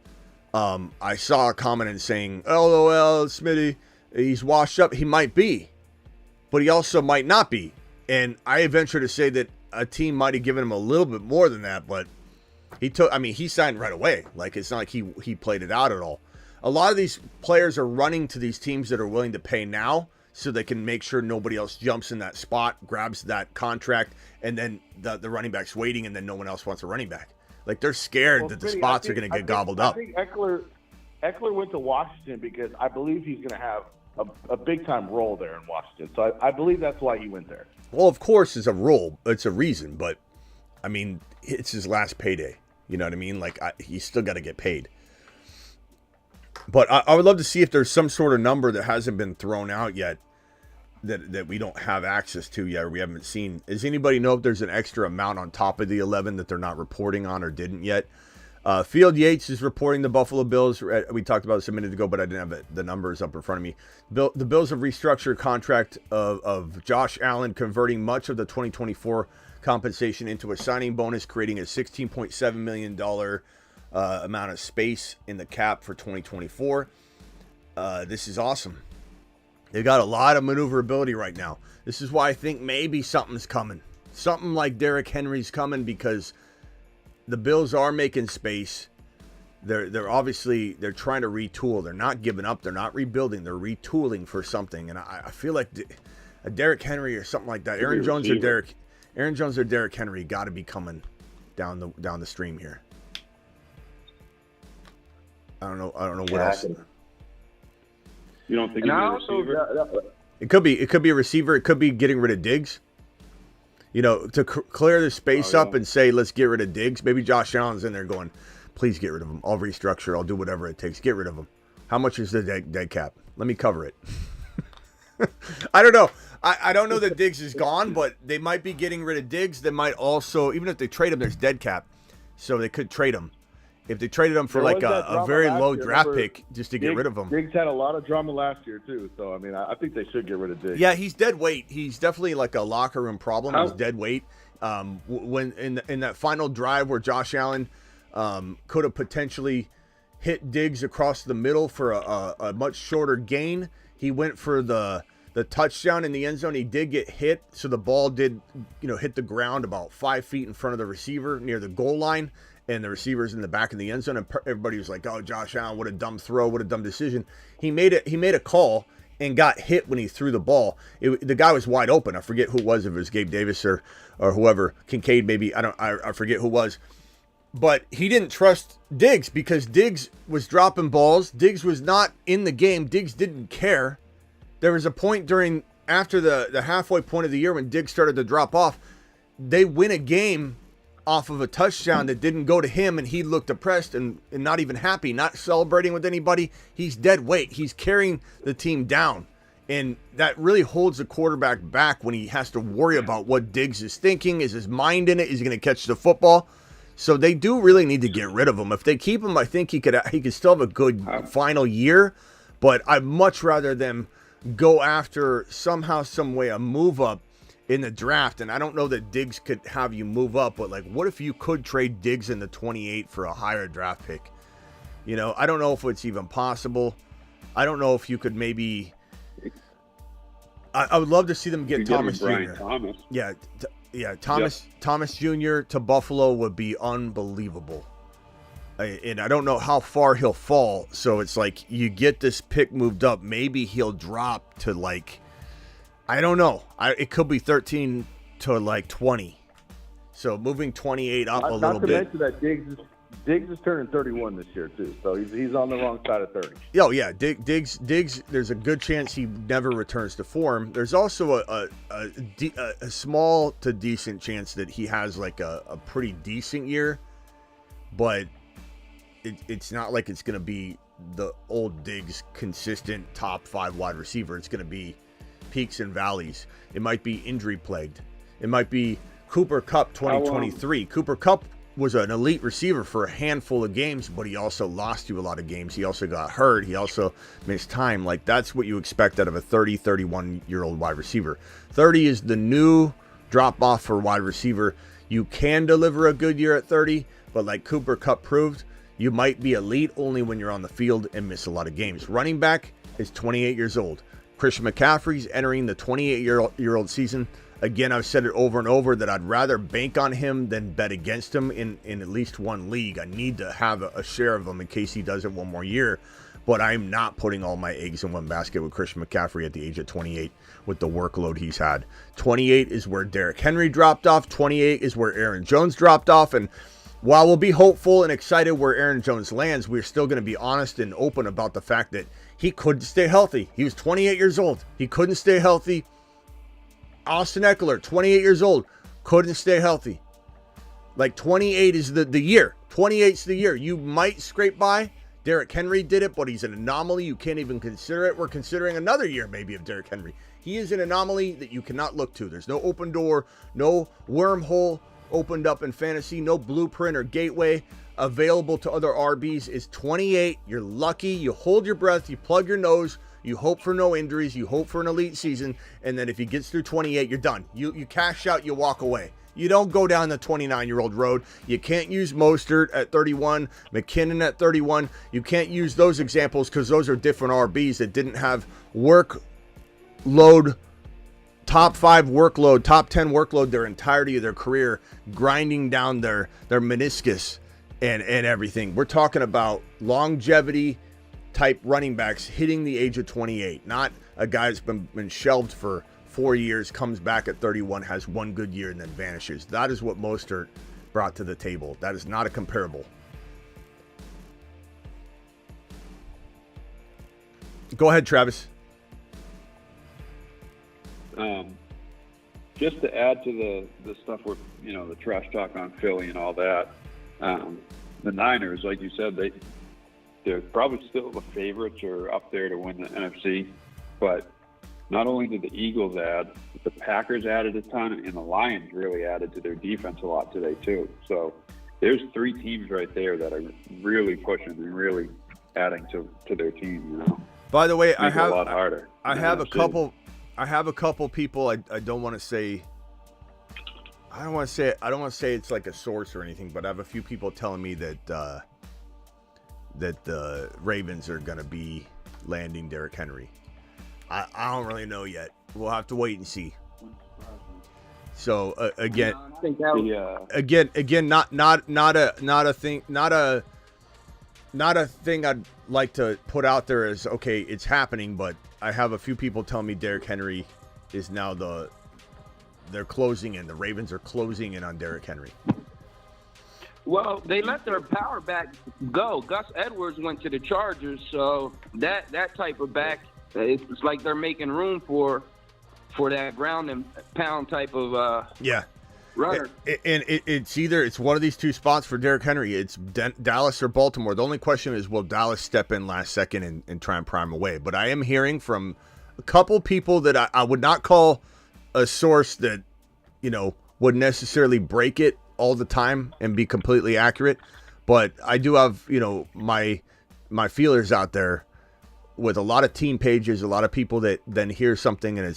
I saw a comment saying, LOL, Smitty, he's washed up. He might be, but he also might not be. And I venture to say that a team might have given him a little bit more than that, but he signed right away. Like, it's not like he played it out at all. A lot of these players are running to these teams that are willing to pay now so they can make sure nobody else jumps in that spot, grabs that contract, and then the running back's waiting, and then no one else wants a running back. Like, they're scared that the spots are going to get gobbled up. I think Ekeler went to Washington because I believe he's going to have a big-time role there in Washington. So I believe that's why he went there. Well, of course, it's a role. It's a reason. But, I mean, it's his last payday. You know what I mean? Like, he's still got to get paid. But I would love to see if there's some sort of number that hasn't been thrown out yet that we don't have access to yet or we haven't seen. Does anybody know if there's an extra amount on top of the 11 that they're not reporting on or didn't yet? Field Yates is reporting the Buffalo Bills. We talked about this a minute ago, but I didn't have the numbers up in front of me. The Bills have restructured contract of Josh Allen, converting much of the 2024 compensation into a signing bonus, creating a $16.7 million amount of space in the cap for 2024. This is awesome. They've got a lot of maneuverability right now. This is why I think maybe something's coming. Something like Derrick Henry's coming because the Bills are making space. They're obviously trying to retool. They're not giving up. They're not rebuilding. They're retooling for something. And I feel like a Derrick Henry or something like that. Aaron Jones or Derrick Henry got to be coming down the stream here. I don't know what else. You don't think he's a receiver? It could be a receiver. It could be getting rid of Diggs. To clear the space up and say, let's get rid of Diggs. Maybe Josh Allen's in there going, please get rid of him. I'll restructure. I'll do whatever it takes. Get rid of him. How much is the dead cap? Let me cover it. I don't know. I don't know that Diggs is gone, but they might be getting rid of Diggs. They might also, even if they trade him, there's dead cap. So they could trade him. if they traded him for There like was that a drama very last low year. draft Remember, pick just to get rid of him. Diggs had a lot of drama last year too, so I mean, I think they should get rid of Diggs. Yeah, he's dead weight. He's definitely like a locker room problem. He's dead weight. When in that final drive where Josh Allen could have potentially hit Diggs across the middle for a much shorter gain, he went for the touchdown in the end zone. He did get hit, so the ball did hit the ground about 5 feet in front of the receiver near the goal line, and the receiver's in the back of the end zone, and everybody was like, "Oh, Josh Allen, what a dumb throw, what a dumb decision." He made a call and got hit when he threw the ball. The guy was wide open. I forget who it was, if it was Gabe Davis or whoever, Kincaid maybe. I forget who it was. But he didn't trust Diggs because Diggs was dropping balls. Diggs was not in the game. Diggs didn't care. There was a point after the halfway point of the year when Diggs started to drop off. They win a game off of a touchdown that didn't go to him, and he looked depressed and not even happy, not celebrating with anybody. He's dead weight. He's carrying the team down. And that really holds the quarterback back when he has to worry about what Diggs is thinking. Is his mind in it? Is he going to catch the football? So they do really need to get rid of him. If they keep him, I think he could still have a good final year. But I'd much rather them go after somehow, some way, a move up in the draft. And I don't know that Diggs could have you move up, but like, what if you could trade Diggs in the 28 for a higher draft pick? I don't know if it's even possible. I don't know if you could maybe. I would love to see them get Thomas Jr. Thomas. Yeah, Thomas Jr. to Buffalo would be unbelievable. And I don't know how far he'll fall. So it's like you get this pick moved up. Maybe he'll drop to like, I don't know. It could be 13 to like 20. So moving 28 up a little bit. Not to mention that Diggs is turning 31 this year too. So he's on the wrong side of 30. Oh yeah, Diggs. There's a good chance he never returns to form. There's also a small to decent chance that he has like a pretty decent year, but it's not like it's going to be the old Diggs consistent top 5 wide receiver. It's going to be peaks and valleys. It might be injury plagued. It might be Cooper Kupp 2023. Cooper Kupp was an elite receiver for a handful of games, but he also lost you a lot of games. He also got hurt. He also missed time. Like, that's what you expect out of a 31-year-old wide receiver. 30 is the new drop off for wide receiver. You can deliver a good year at 30, but like Cooper Kupp proved, you might be elite only when you're on the field and miss a lot of games. Running back is 28 years old. Christian McCaffrey's entering the 28-year-old season. Again, I've said it over and over that I'd rather bank on him than bet against him in at least one league. I need to have a share of him in case he does it one more year. But I'm not putting all my eggs in one basket with Christian McCaffrey at the age of 28 with the workload he's had. 28 is where Derrick Henry dropped off. 28 is where Aaron Jones dropped off. And while we'll be hopeful and excited where Aaron Jones lands, we're still going to be honest and open about the fact that he couldn't stay healthy. He was 28 years old. He couldn't stay healthy. Austin Ekeler, 28 years old, couldn't stay healthy. Like 28 is the year. 28's the year. You might scrape by. Derrick Henry did it, but he's an anomaly. You can't even consider it. We're considering another year maybe of Derrick Henry. He is an anomaly that you cannot look to. There's no open door, no wormhole opened up in fantasy, no blueprint or gateway available to other RBs. Is 28. You're lucky. You hold your breath. You plug your nose. You hope for no injuries. You hope for an elite season. And then if he gets through 28, you're done. You cash out. You walk away. You don't go down the 29-year-old road. You can't use Mostert at 31, McKinnon at 31. You can't use those examples because those are different RBs that didn't have workload, top 5 workload, top 10 workload their entirety of their career, grinding down their meniscus and everything. We're talking about longevity type running backs hitting the age of 28, not a guy that's been shelved for 4 years, comes back at 31, has one good year, and then vanishes. That is what Mostert brought to the table. That is not a comparable. Go ahead, Travis. Just to add to the stuff with, the trash talk on Philly and all that, the Niners, like you said, they're probably still the favorites or up there to win the NFC, but not only did the Eagles add, the Packers added a ton, and the Lions really added to their defense a lot today too. So there's 3 teams right there that are really pushing and really adding to their team. By the way, Make it a lot harder. I have a couple people. I don't want to say. I don't want to say it's like a source or anything, but I have a few people telling me that the Ravens are going to be landing Derrick Henry. I don't really know yet. We'll have to wait and see. So again, not a thing I'd like to put out there as okay, it's happening, but I have a few people telling me Derrick Henry is now they're closing in. The Ravens are closing in on Derrick Henry. Well, they let their power back go. Gus Edwards went to the Chargers, so that type of back, it's like they're making room for that ground and pound type of runner. And it's one of these two spots for Derrick Henry. It's Dallas or Baltimore. The only question is, will Dallas step in last second and try and prime away? But I am hearing from a couple people that I would not call a source that, would necessarily break it all the time and be completely accurate. But I do have, my feelers out there with a lot of team pages, a lot of people that then hear something and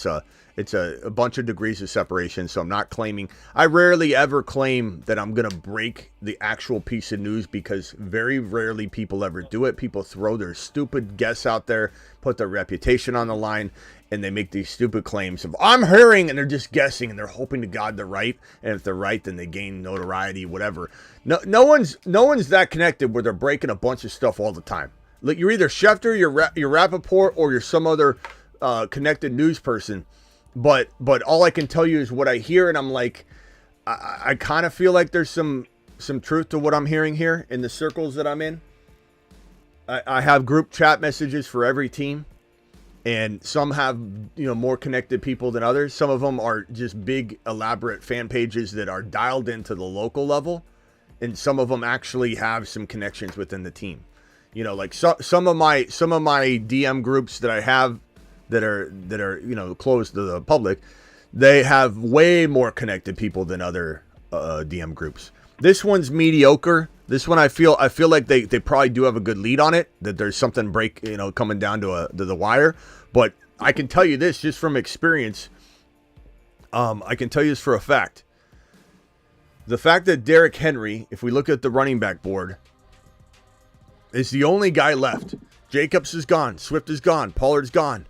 it's a bunch of degrees of separation. So I'm not claiming. I rarely ever claim that I'm going to break the actual piece of news because very rarely people ever do it. People throw their stupid guess out there, put their reputation on the line, and they make these stupid claims of I'm hearing, and they're just guessing and they're hoping to God they're right. And if they're right, then they gain notoriety, whatever. No one's that connected where they're breaking a bunch of stuff all the time. Look, you're either Schefter, you're Rappaport, or you're some other connected news person. But all I can tell you is what I hear, and I'm like, I kind of feel like there's some truth to what I'm hearing here in the circles that I'm in. I have group chat messages for every team, and some have more connected people than others. Some of them are just big, elaborate fan pages that are dialed into the local level, and some of them actually have some connections within the team. Like some of my DM groups that I have that are closed to the public, they have way more connected people than other DM groups. This one's mediocre. This one I feel like they probably do have a good lead on it, that there's something coming down to the wire. But I can tell you this just from experience. I can tell you this for a fact. The fact that Derrick Henry, if we look at the running back board, is the only guy left. Jacobs is gone. Swift is gone. Pollard's gone.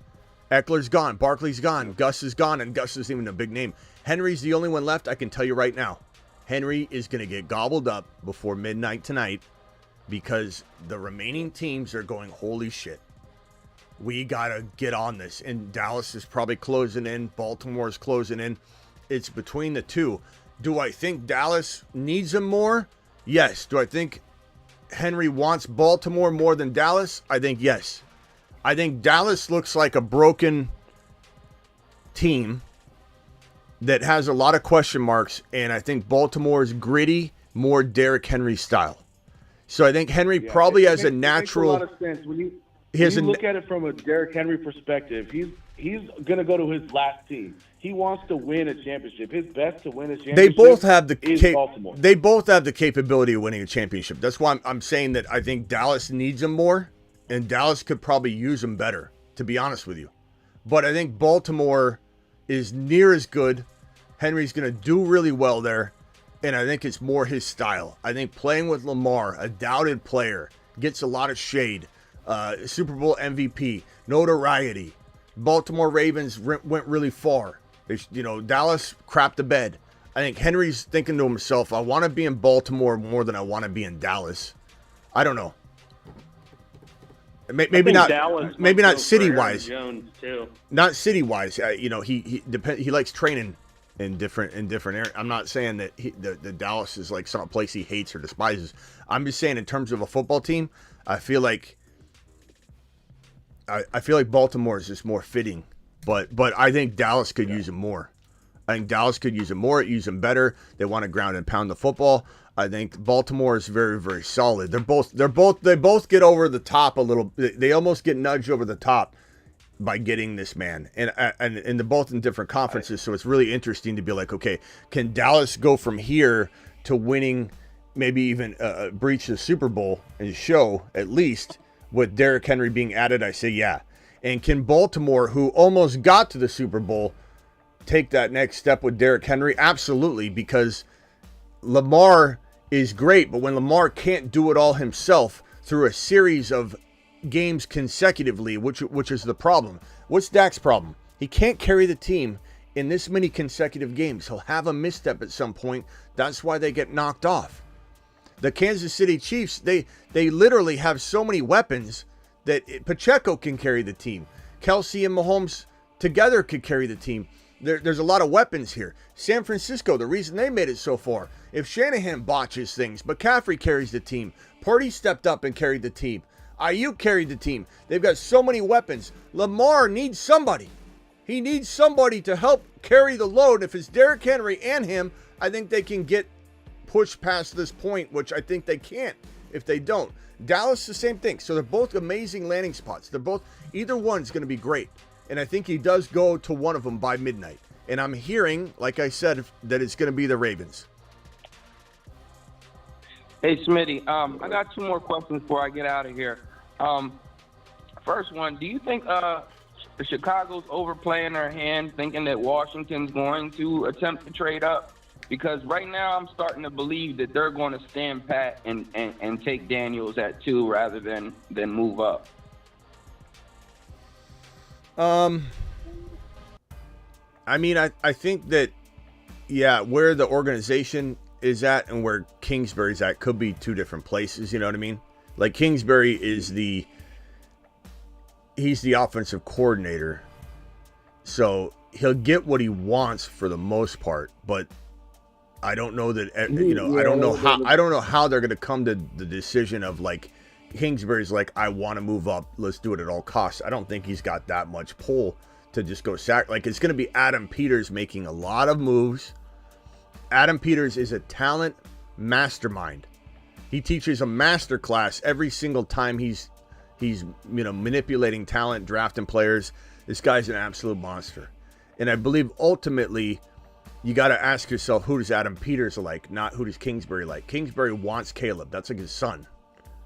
Ekeler's gone. Barkley's gone. Gus is gone, and Gus isn't even a big name. Henry's the only one left. I can tell you right now, Henry is going to get gobbled up before midnight tonight because the remaining teams are going, holy shit, we got to get on this. And Dallas is probably closing in. Baltimore's closing in. It's between the two. Do I think Dallas needs him more? Yes. Do I think Henry wants Baltimore more than Dallas? I think yes. I think Dallas looks like a broken team that has a lot of question marks, and I think Baltimore is gritty, more Derrick Henry style. So I think Henry probably has a natural. It makes a lot of sense when you look at it from a Derrick Henry perspective. He's going to go to his last team. He wants to win a championship. His best to win a championship. They both have Baltimore. They both have the capability of winning a championship. That's why I'm saying that I think Dallas needs him more, and Dallas could probably use him better, to be honest with you. But I think Baltimore is near as good. Henry's going to do really well there, and I think it's more his style. I think playing with Lamar, a doubted player, gets a lot of shade. Super Bowl MVP, notoriety. Baltimore Ravens went really far. Dallas crapped the bed. I think Henry's thinking to himself, I want to be in Baltimore more than I want to be in Dallas. I don't know. Maybe not. Dallas maybe not city Aaron wise. Jones too. Not city wise. He likes training in different areas. I'm not saying that the Dallas is like some place he hates or despises. I'm just saying in terms of a football team, I feel like Baltimore is just more fitting. But I think Dallas could use him more. I think Dallas could use him more, use him better. They want to ground and pound the football. I think Baltimore is very, very solid. They both get over the top a little. They almost get nudged over the top by getting this man, and they're both in different conferences. So it's really interesting to be like, okay, can Dallas go from here to winning maybe even breach the Super Bowl and show, at least, with Derrick Henry being added, I say yeah. And can Baltimore, who almost got to the Super Bowl, take that next step with Derrick Henry? Absolutely, because Lamar is great, but when Lamar can't do it all himself through a series of games consecutively, which is the problem. What's Dak's problem? He can't carry the team in this many consecutive games. He'll have a misstep at some point. That's why they get knocked off. The Kansas City Chiefs, they literally have so many weapons that Pacheco can carry the team. Kelsey and Mahomes together could carry the team. There's a lot of weapons here. San Francisco, the reason they made it so far, if Shanahan botches things, McCaffrey carries the team. Purdy stepped up and carried the team. Ayuk carried the team. They've got so many weapons. Lamar needs somebody. He needs somebody to help carry the load. If it's Derrick Henry and him, I think they can get pushed past this point, which I think they can't if they don't. Dallas, the same thing. So they're both amazing landing spots. Either one's going to be great. And I think he does go to one of them by midnight. And I'm hearing, like I said, that it's going to be the Ravens. Hey, Smitty, I got 2 more questions before I get out of here. First one, do you think Chicago's overplaying their hand, thinking that Washington's going to attempt to trade up? Because right now I'm starting to believe that they're going to stand pat and take Daniels at 2 rather than move up. I mean, I think that, yeah, where the organization is at and where Kingsbury's at could be 2 different places, you know what I mean? Like, Kingsbury is he's the offensive coordinator, so he'll get what he wants for the most part, but I don't know that, I don't know how they're going to come to the decision of, like, Kingsbury's like, I want to move up, let's do it at all costs. I don't think he's got that much pull to just go sack. Like, it's going to be Adam Peters making a lot of moves. Adam Peters is a talent mastermind. He teaches a master class every single time he's manipulating talent, drafting players. This guy's an absolute monster. And I believe ultimately you got to ask yourself, who does Adam Peters like, not who does Kingsbury like. Kingsbury wants Caleb. That's like his son,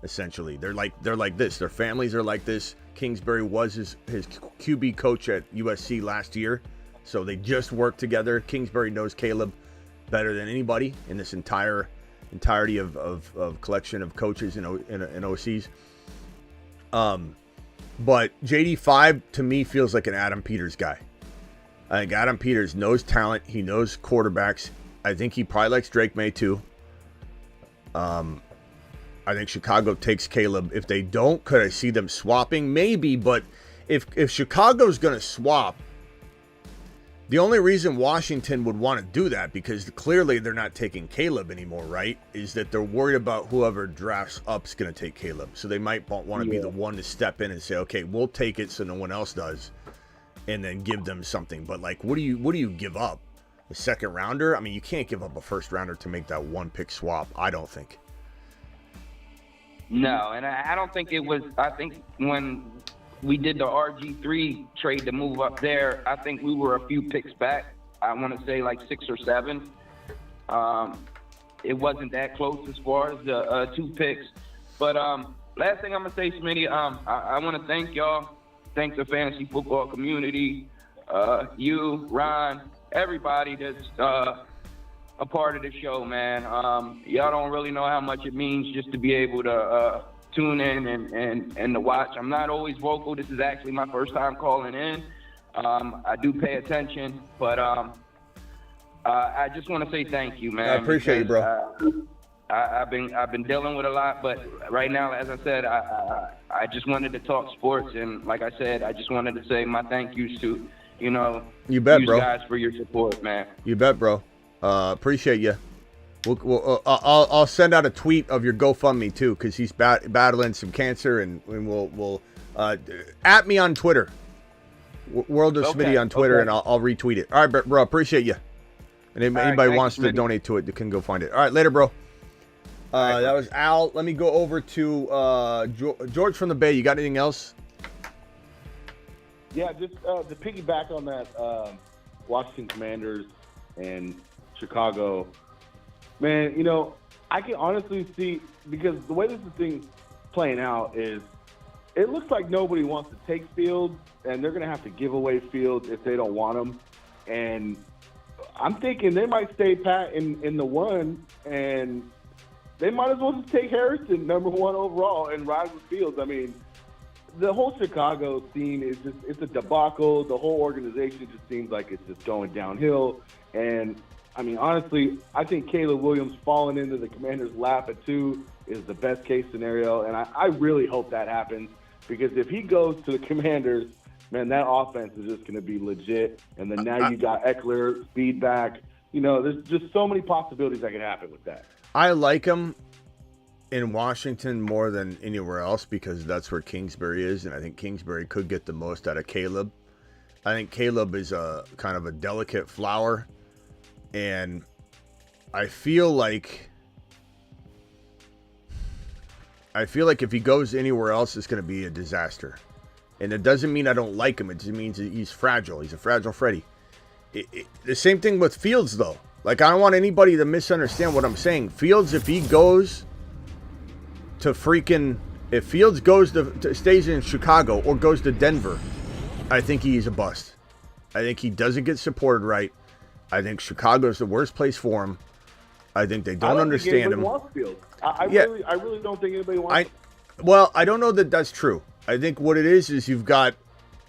essentially. They're like this. Their families are like this. Kingsbury was his QB coach at USC last year, so they just worked together. Kingsbury knows Caleb better than anybody in this entirety of collection of coaches and OCs. But JD5 to me feels like an Adam Peters guy. I think Adam Peters knows talent. He knows quarterbacks. I think he probably likes Drake May too. I think Chicago takes Caleb. If they don't, could I see them swapping? Maybe, but if Chicago's going to swap, the only reason Washington would want to do that, because clearly they're not taking Caleb anymore, right, is that they're worried about whoever drafts up is going to take Caleb. So they might want to be the one to step in and say, okay, we'll take it so no one else does, and then give them something. But, like, what do you give up? A second rounder? I mean, you can't give up a first rounder to make that 1-pick swap, I don't think. No, and I don't think it was. I think when we did the RG3 trade to move up there, I think we were a few picks back. I want to say like 6 or 7. It wasn't that close as far as the 2 picks. But last thing I'm going to say, Smitty, I want to thank y'all. Thank the fantasy football community, you, Ron, everybody that's a part of the show, man. Y'all don't really know how much it means just to be able to tune in and to watch. I'm not always vocal. This is actually my first time calling in. I do pay attention, but I just want to say thank you, man. I appreciate you, bro. I've been dealing with a lot, but right now, as I said, I just wanted to talk sports, and like I said, I just wanted to say my thank yous to you bet, you bro. guys for your support, man. You bet, bro. Appreciate you. I'll send out a tweet of your GoFundMe too, because he's battling some cancer, and we'll at me on Twitter, World of Smitty on Twitter, and I'll retweet it. All right, bro. Appreciate you. And if anybody wants to donate to it, they can go find it. All right, later, bro. That was Al. Let me go over to George from the Bay. You got anything else? Yeah, just to piggyback on that, Washington Commanders and Chicago, man, I can honestly see, because the way this thing playing out is, it looks like nobody wants to take Fields, and they're going to have to give away Fields if they don't want him. And I'm thinking they might stay pat in the 1, and they might as well just take Harrison, number 1 overall, and ride with Fields. I mean, the whole Chicago scene is just, it's a debacle. The whole organization just seems like it's just going downhill. And, I mean, honestly, I think Caleb Williams falling into the Commanders' lap at 2 is the best-case scenario, and I really hope that happens, because if he goes to the Commanders, man, that offense is just going to be legit. And then now you got Ekeler, speed back. You know, there's just so many possibilities that could happen with that. I like him in Washington more than anywhere else because that's where Kingsbury is, and I think Kingsbury could get the most out of Caleb. I think Caleb is a kind of a delicate flower, and I feel like if he goes anywhere else, it's going to be a disaster. And it doesn't mean I don't like him. It just means he's fragile. He's a fragile Freddy. The same thing with Fields, though. Like, I don't want anybody to misunderstand what I'm saying. Fields, if he goes to if Fields goes to stays in Chicago or goes to Denver, I think he's a bust. I think he doesn't get supported right. I think Chicago's the worst place for him. I think they don't understand him. I really don't think anybody wants him. Well, I don't know that that's true. I think what it is you've got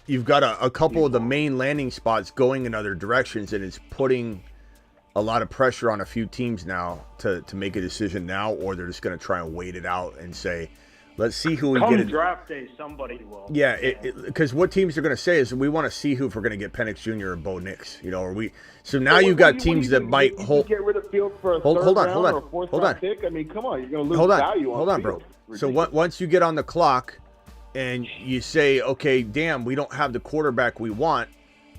a couple of the main landing spots going in other directions, and it's putting a lot of pressure on a few teams now to make a decision now, or they're just going to try and wait it out and say, let's see who we get. Come draft day, somebody will. Yeah, because what teams are going to say is we want to see if we're going to get Penix Jr. or Bo Nix, you know, or we. So now you've got teams that might hold. Get rid of Fields for a third round or a fourth round pick. I mean, come on, you're going to lose value on Hold on, bro. So once you get on the clock and you say, okay, damn, we don't have the quarterback we want,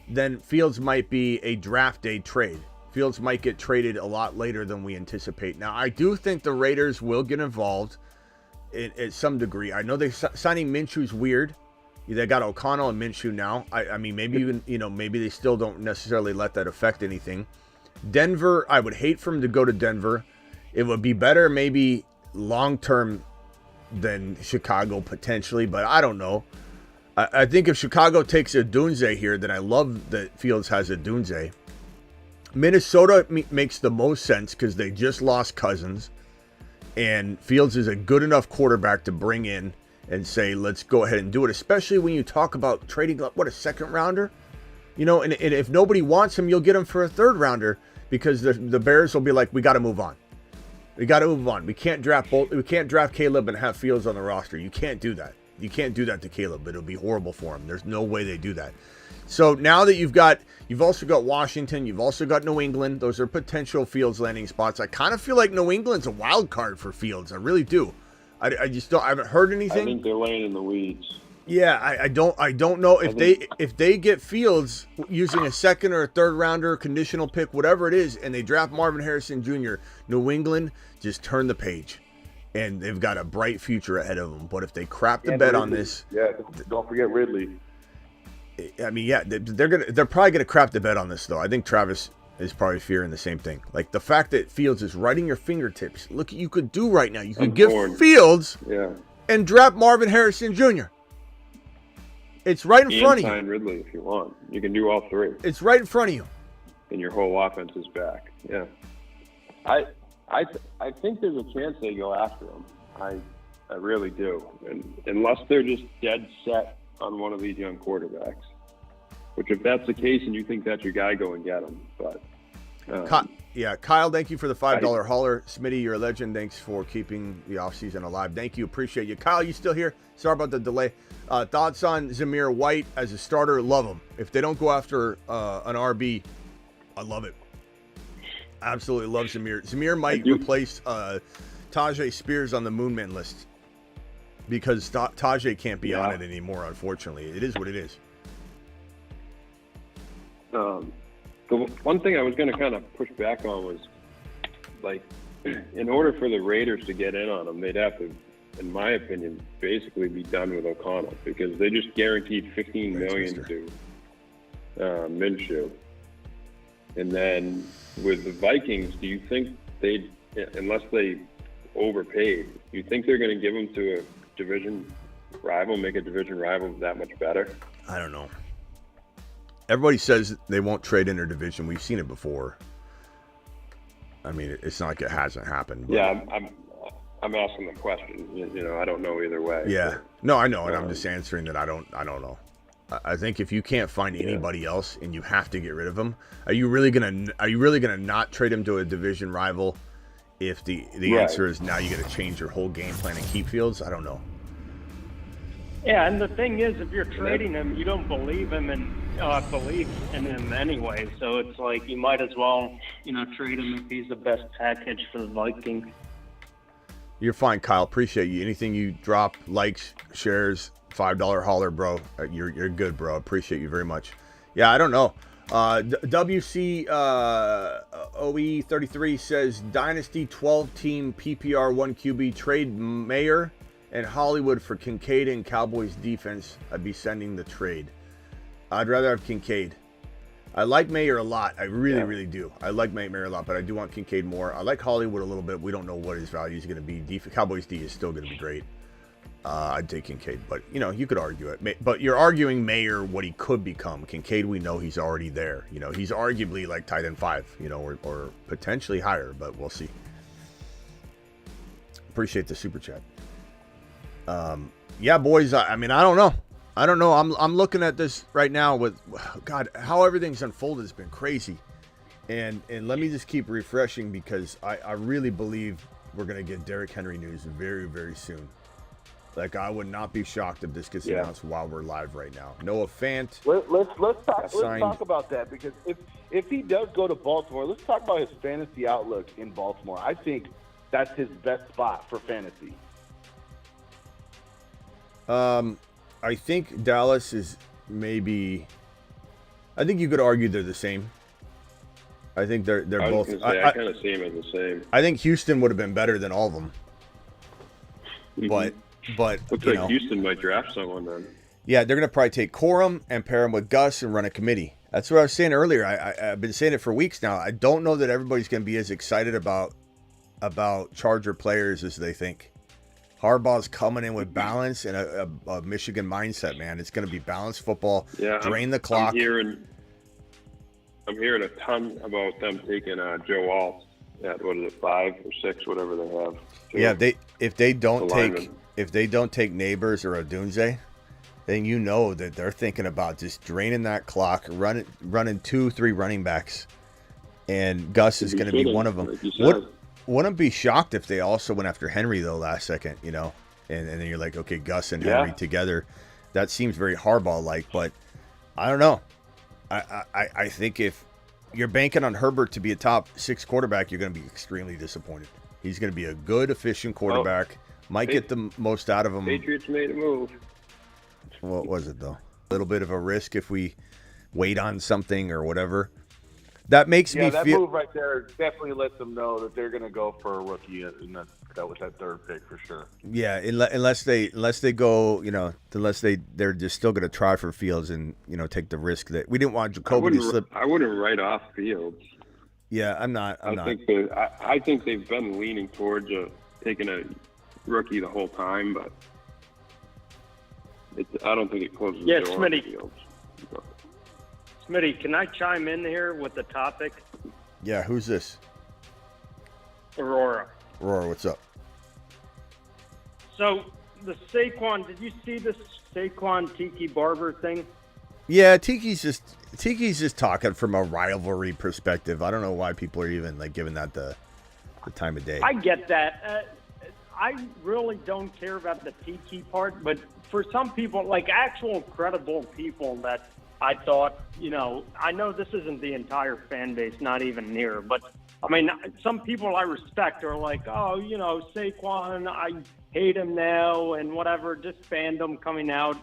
then Fields might be a draft day trade. Fields might get traded a lot later than we anticipate. Now, I do think the Raiders will get involved at some degree. I know signing Minshew's weird. They got O'Connell and Minshew now. I mean, maybe even, maybe they still don't necessarily let that affect anything. Denver, I would hate for him to go to Denver. It would be better maybe long-term than Chicago potentially, but I don't know. I think if Chicago takes a Dunze here, then I love that Fields has a Dunze. Minnesota makes the most sense because they just lost Cousins, and Fields is a good enough quarterback to bring in and say, let's go ahead and do it, especially when you talk about trading, a second rounder? And if nobody wants him, you'll get him for a third rounder because the Bears will be like, we got to move on. We got to move on. We can't draft Caleb and have Fields on the roster. You can't do that. You can't do that to Caleb. It'll be horrible for him. There's no way they do that. So now that you've also got Washington, you've also got New England. Those are potential Fields landing spots. I kind of feel like New England's a wild card for Fields. I really do. I haven't heard anything. I think they're laying in the weeds. Yeah, I don't know if they get Fields using a second or a third rounder, conditional pick, whatever it is, and they draft Marvin Harrison Jr., New England just turn the page, and they've got a bright future ahead of them. But if they crap the bed on this, don't forget Ridley. I mean, they're probably gonna crap the bed on this though. I think Travis is probably fearing the same thing. Like the fact that Fields is right in your fingertips. Look, you could do right now. You could give Fields and draft Marvin Harrison Jr. It's right in front of you. Sign Ridley if you want. You can do all three. It's right in front of you. And your whole offense is back. Yeah. I think there's a chance they go after him. I really do. And unless they're just dead set on one of these young quarterbacks. Which, if that's the case and you think that's your guy, go and get him. But Kyle, thank you for the $5 hauler. Smitty, you're a legend. Thanks for keeping the offseason alive. Thank you. Appreciate you. Kyle, you still here? Sorry about the delay. Thoughts on Zamir White as a starter? Love him. If they don't go after an RB, I love it. Absolutely love Zamir. Zamir might replace Tajay Spears on the Moonman list because Tajay can't be on it anymore, unfortunately. It is what it is. The one thing I was going to kind of push back on was, like, in order for the Raiders to get in on them, they'd have to, in my opinion, basically be done with O'Connell because they just guaranteed $15 million to Minshew. And then with the Vikings, do you think they'd unless they overpaid, you think they're going to give him to a division rival, make a division rival that much better? I don't know. Everybody says they won't trade in their division. We've seen it before. I mean, it's not like it hasn't happened. But... Yeah, I'm asking the question. You know, I don't know either way. Yeah. No, I know, and I'm just answering that I don't know. I think if you can't find anybody else and you have to get rid of him, are you really gonna not trade him to a division rival? If the answer is now you got to change your whole game plan and keep Fields, I don't know. Yeah, and the thing is, if you're trading him, you don't believe him and believe in him anyway. So it's like you might as well, trade him if he's the best package for the Vikings. You're fine, Kyle. Appreciate you. Anything you drop, likes, shares, $5 holler, bro. You're good, bro. Appreciate you very much. Yeah, I don't know. WCOE33 says Dynasty 12-team PPR 1 QB trade Mayer and Hollywood for Kincaid and Cowboys defense. I'd be sending the trade. I'd rather have Kincaid. I like Mayer a lot. I really do. I like Mayer a lot, but I do want Kincaid more. I like Hollywood a little bit. We don't know what his value is going to be. Cowboys D is still going to be great. I'd take Kincaid, but you could argue it. But you're arguing Mayer what he could become. Kincaid, we know he's already there. He's arguably like tight end 5, or potentially higher, but we'll see. Appreciate the super chat. Yeah, boys. I mean, I don't know. I'm looking at this right now with God, how everything's unfolded has been crazy, and let me just keep refreshing because I really believe we're gonna get Derrick Henry news very, very soon. Like, I would not be shocked if this gets announced while we're live right now. Noah Fant. Let's talk about that, because if he does go to Baltimore, let's talk about his fantasy outlook in Baltimore. I think that's his best spot for fantasy. I think Dallas is maybe. I think you could argue they're the same. I think they're both. I kind of see him as the same. I think Houston would have been better than all of them. But looks like Houston might draft someone then. Yeah, they're gonna probably take Corum and pair him with Gus and run a committee. That's what I was saying earlier. I've been saying it for weeks now. I don't know that everybody's gonna be as excited about Charger players as they think. Harbaugh's coming in with balance and a Michigan mindset, man. It's gonna be balanced football. Yeah, drain the clock. I'm hearing a ton about them taking Joe Alt at 5 or 6, whatever they have. Yeah, if they don't take Neighbors or Odunze, then that they're thinking about just draining that clock, running 2-3 running backs, and Gus is going to be one of them. Wouldn't be shocked if they also went after Henry though last second, and then you're like, okay, Gus and Henry together. That seems very Harbaugh-like, but I don't know. I think if you're banking on Herbert to be a top 6 quarterback, you're going to be extremely disappointed. He's going to be a good, efficient quarterback. Might get the most out of him. Patriots made a move. What was it, though? A little bit of a risk if we wait on something or whatever. That makes me feel... Yeah, that move right there definitely lets them know that they're going to go for a rookie, and that was that 3rd pick for sure. Yeah, unless they go, unless they're just still going to try for Fields and, take the risk that... We didn't want Jacoby to slip... I wouldn't write off Fields. Yeah, I'm not. I think they've been leaning towards taking a rookie the whole time, but I don't think it closes the door on Fields. Smitty, can I chime in here with the topic? Yeah, who's this? Aurora, what's up? So, the Saquon, did you see this Saquon Tiki Barber thing? Yeah, Tiki's just talking from a rivalry perspective. I don't know why people are even giving that the time of day. I get that. I really don't care about the Tiki part, but for some people, actual credible people that I thought, I know this isn't the entire fan base, not even near, but I mean, some people I respect are like, oh, Saquon, I hate him now and whatever, just fandom coming out,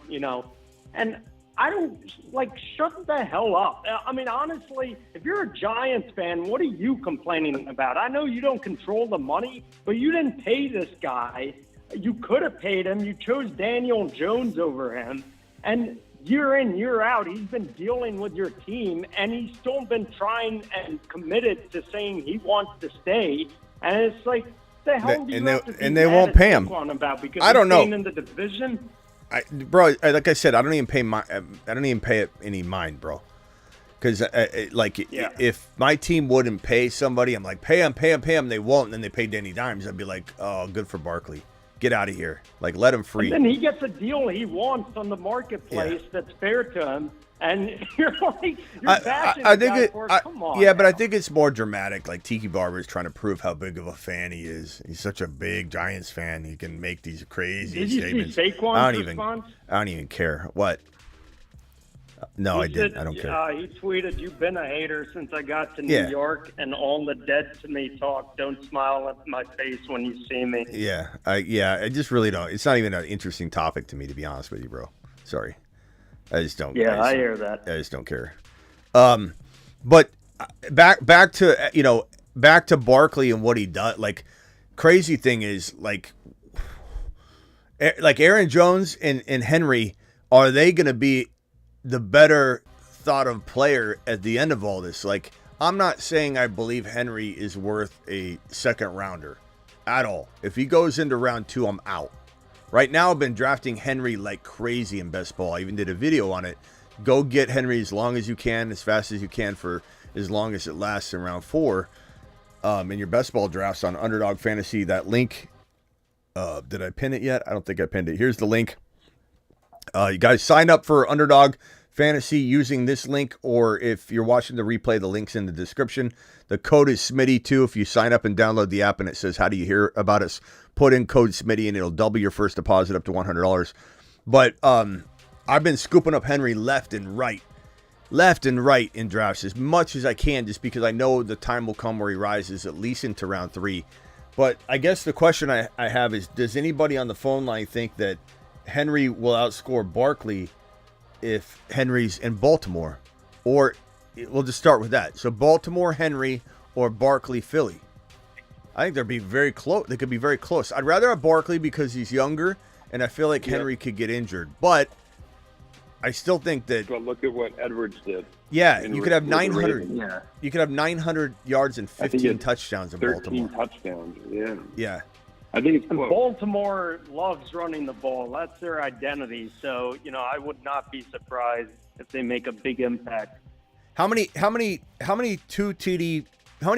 and I don't, shut the hell up. I mean, honestly, if you're a Giants fan, what are you complaining about? I know you don't control the money, but you didn't pay this guy. You could have paid him. You chose Daniel Jones over him. And year in, year out, he's been dealing with your team, and he's still been trying and committed to saying he wants to stay. And it's like, the hell do you have to be and they mad won't at pay him. Saquon about? Because I don't know. in the division? Like I said, I don't even pay it any mind, bro. Because if my team wouldn't pay somebody, I'm like, pay him. They won't, and then they pay Danny Dimes. I'd be like, oh, good for Barkley. Get out of here. Like, let him free. And then he gets a deal he wants on the marketplace that's fair to him. And you're like, you're bashing the guy for it. Come on. Yeah, but I think it's more dramatic. Like, Tiki Barber is trying to prove how big of a fan he is. He's such a big Giants fan. He can make these crazy statements. Did you see Saquon's response? I don't even care. What? No, I didn't. I don't care. He tweeted, "You've been a hater since I got to New York, and all the dead to me talk. Don't smile at my face when you see me." Yeah, I just really don't. It's not even an interesting topic to me, to be honest with you, bro. Sorry, I just don't. Yeah, I hear that. I just don't care. But back to Barkley and what he does. Like, crazy thing is like Aaron Jones and Henry, are they going to be the better thought of player at the end of all this? Like, I'm not saying I believe Henry is worth a second rounder at all. If he goes into round 2, I'm out. Right now, I've been drafting Henry like crazy in best ball. I even did a video on it. Go get Henry as long as you can, as fast as you can, for as long as it lasts in round 4. In your best ball drafts on Underdog Fantasy, that link, did I pin it yet? I don't think I pinned it. Here's the link. You guys sign up for Underdog Fantasy using this link, or if you're watching the replay, the link's in the description. The code is Smitty too. If you sign up and download the app and it says, how do you hear about us? Put in code Smitty and it'll double your first deposit up to $100. But I've been scooping up Henry left and right in drafts as much as I can, just because I know the time will come where he rises at least into round 3. But I guess the question I have is, does anybody on the phone line think that Henry will outscore Barkley if Henry's in Baltimore? Or we'll just start with that. So Baltimore, Henry, or Barkley, Philly. I think they'd be very close. They could be very close. I'd rather have Barkley because he's younger, and I feel like Henry could get injured. But I still think that. But look at what Edwards did. Yeah, you could have 900. Yeah, you could have 900 yards and 15 touchdowns in 13 Baltimore. 13 touchdowns. Yeah. Yeah. I think it's close. Baltimore loves running the ball. That's their identity. So, I would not be surprised if they make a big impact. How many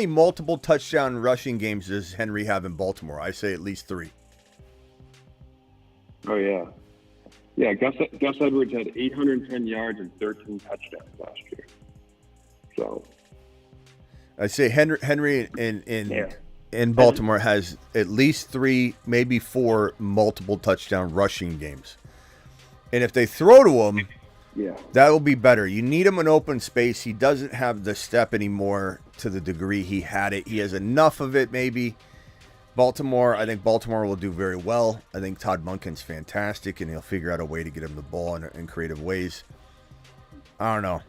multiple touchdown rushing games does Henry have in Baltimore? I say at least 3. Oh, yeah. Yeah, Gus Edwards had 810 yards and 13 touchdowns last year. So I say Henry in Baltimore has at least 3, maybe 4 multiple touchdown rushing games. And if they throw to him, that will be better. You need him in open space. He doesn't have the step anymore to the degree he had it. He has enough of it, maybe. I think Baltimore will do very well. I think Todd Monken's fantastic, and he'll figure out a way to get him the ball in creative ways. I don't know.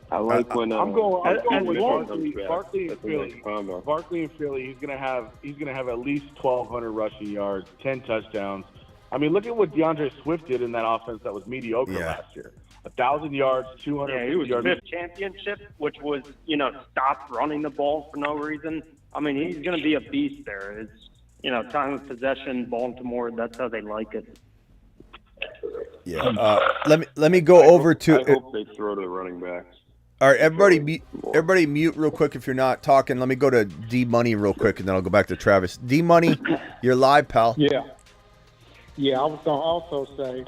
I like when I'm going with Barkley and Philly. Barkley and Philly. He's gonna have at least 1,200 rushing yards, 10 touchdowns. I mean, look at what DeAndre Swift did in that offense that was mediocre last year. 1,000 yards, 200 yards. Yeah, he was fifth championship, which was stopped running the ball for no reason. I mean, he's going to be a beast there. It's time of possession, Baltimore. That's how they like it. Yeah. Let me go over to. I hope they throw to the running backs. All right, everybody mute real quick if you're not talking. Let me go to D Money real quick, and then I'll go back to Travis. D Money, you're live, pal. Yeah. I was gonna also say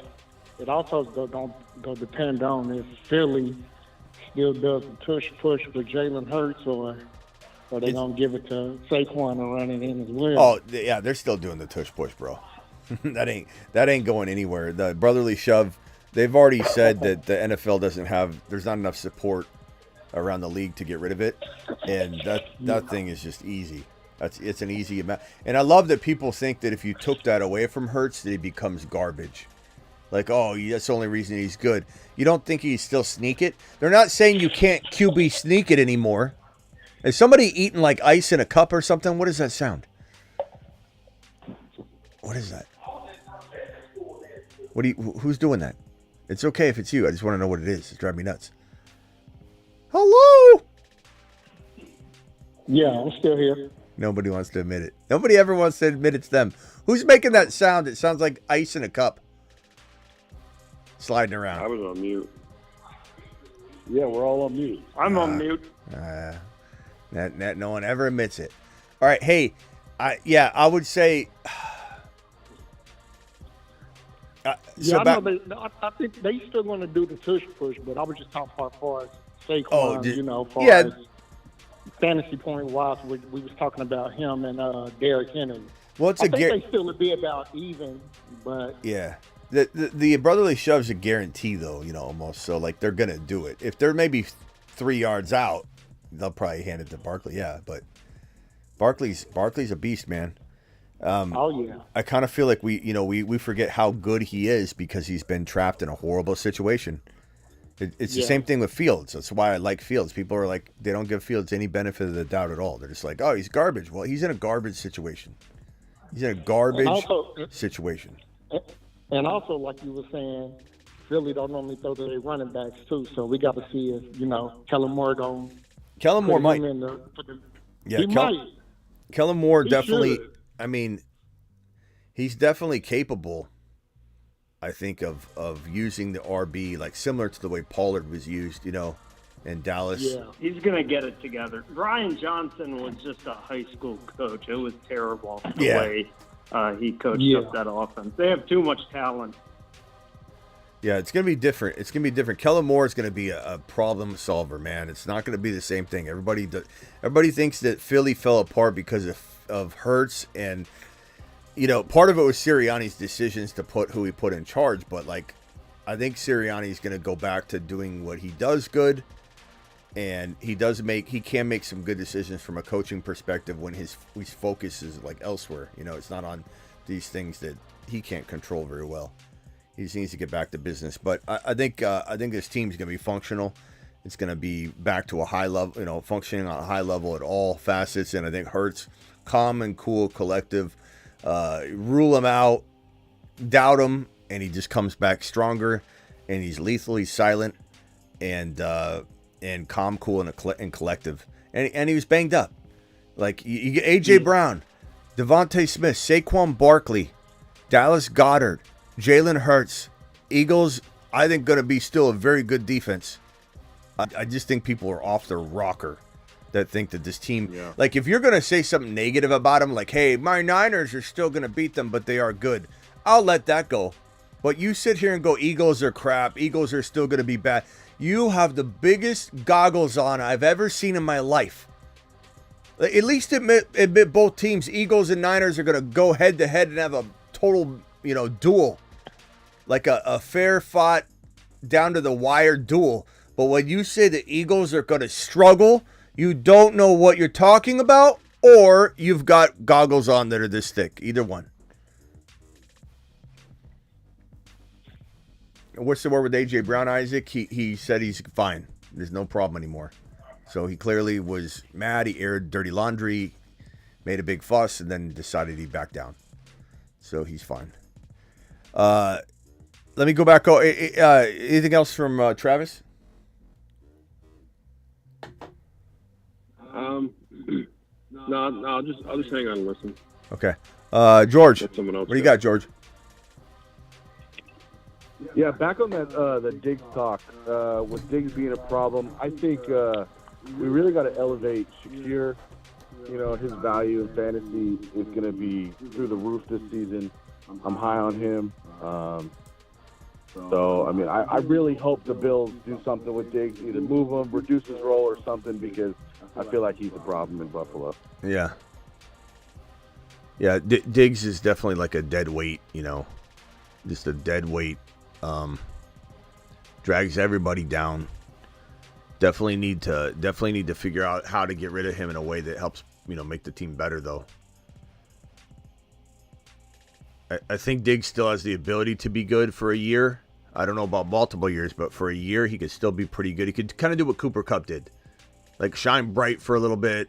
it also going to depend on if Philly still does the push for Jalen Hurts, or they're going to give it to Saquon and run it in as well. Oh yeah, they're still doing the tush push, bro. that ain't going anywhere. The brotherly shove. They've already said that the NFL there's not enough support around the league to get rid of it, and that thing is just easy. It's an easy amount, and I love that people think that if you took that away from Hurts, that he becomes garbage. Like, oh, that's the only reason he's good. You don't think he'd still sneak it? They're not saying you can't QB sneak it anymore. Is somebody eating like ice in a cup or something? What does that sound? What is that? Who's doing that? It's okay if it's you. I just want to know what it is. It's driving me nuts. Hello? Yeah, I'm still here. Nobody wants to admit it. Nobody ever wants to admit it's them. Who's making that sound? It sounds like ice in a cup. Sliding around. I was on mute. Yeah, we're all on mute. I'm on mute. That no one ever admits it. All right, hey, I would say. I think they still going to do the tush push, but I was just talking about as far as Saquon, as fantasy point wise, we was talking about him and Derrick Henry. Well, I think they still would be about even, but yeah. The brotherly shove's a guarantee, though, almost. So, like, they're going to do it. If they're maybe 3 yards out, they'll probably hand it to Barkley. Yeah, but Barkley's a beast, man. I kind of feel like we forget how good he is because he's been trapped in a horrible situation. It's the same thing with Fields. That's why I like Fields. People are like, they don't give Fields any benefit of the doubt at all. They're just like, oh, he's garbage. Well, he's in a garbage situation. He's in a garbage situation. And also, like you were saying, Philly don't normally throw to their running backs, too. So we got to see if, Kellen Moore going Kellen Moore might. He might. Kellen Moore definitely, should. I mean, he's definitely capable, I think, of using the RB, like similar to the way Pollard was used, in Dallas. Yeah, he's going to get it together. Brian Johnson was just a high school coach. It was terrible the way he coached up that offense. They have too much talent. Yeah, it's going to be different. Kellen Moore is going to be a problem solver, man. It's not going to be the same thing. Everybody thinks that Philly fell apart because of Hurts, and part of it was Sirianni's decisions to put who he put in charge. But I think Sirianni's going to go back to doing what he does good, and he can make some good decisions from a coaching perspective when his focus is elsewhere. It's not on these things that he can't control very well. He just needs to get back to business. But I think this team's going to be functional. It's going to be back to a high level, functioning on a high level at all facets. And I think Hurts, calm and cool, collective, rule him out, doubt him, and he just comes back stronger. And he's lethally silent and calm, cool, and collective. And he was banged up. You get A.J. Brown, Devontae Smith, Saquon Barkley, Dallas Goedert, Jalen Hurts, Eagles, I think going to be still a very good defense. I just think people are off their rocker that think that this team, if you're going to say something negative about them, hey, my Niners are still going to beat them, but they are good, I'll let that go. But you sit here and go, Eagles are crap, Eagles are still going to be bad. You have the biggest goggles on I've ever seen in my life. At least admit both teams, Eagles and Niners, are going to go head-to-head and have a total duel, like a fair fought down to the wire duel. But when you say the Eagles are going to struggle, you don't know what you're talking about, or you've got goggles on that are this thick. Either one. What's the word with A.J. Brown, Isaac? He said he's fine. There's no problem anymore. So he clearly was mad. He aired dirty laundry, made a big fuss, and then decided he'd back down. So he's fine. Let me go back. Anything else from Travis? No, I'll just hang on and listen. Okay. George, what do you got, George? Yeah, back on that the Diggs talk, with Diggs being a problem, I think we really got to elevate Shakir. His value in fantasy is going to be through the roof this season. I'm high on him. So, I mean, I really hope the Bills do something with Diggs, either move him, reduce his role or something, because I feel like he's a problem in Buffalo. Yeah. Yeah, Diggs is definitely like a dead weight, just a dead weight. Drags everybody down. Definitely need to figure out how to get rid of him in a way that helps, make the team better, though. I think Diggs still has the ability to be good for a year. I don't know about multiple years, but for a year, he could still be pretty good. He could kind of do what Cooper Kupp did. Shine bright for a little bit,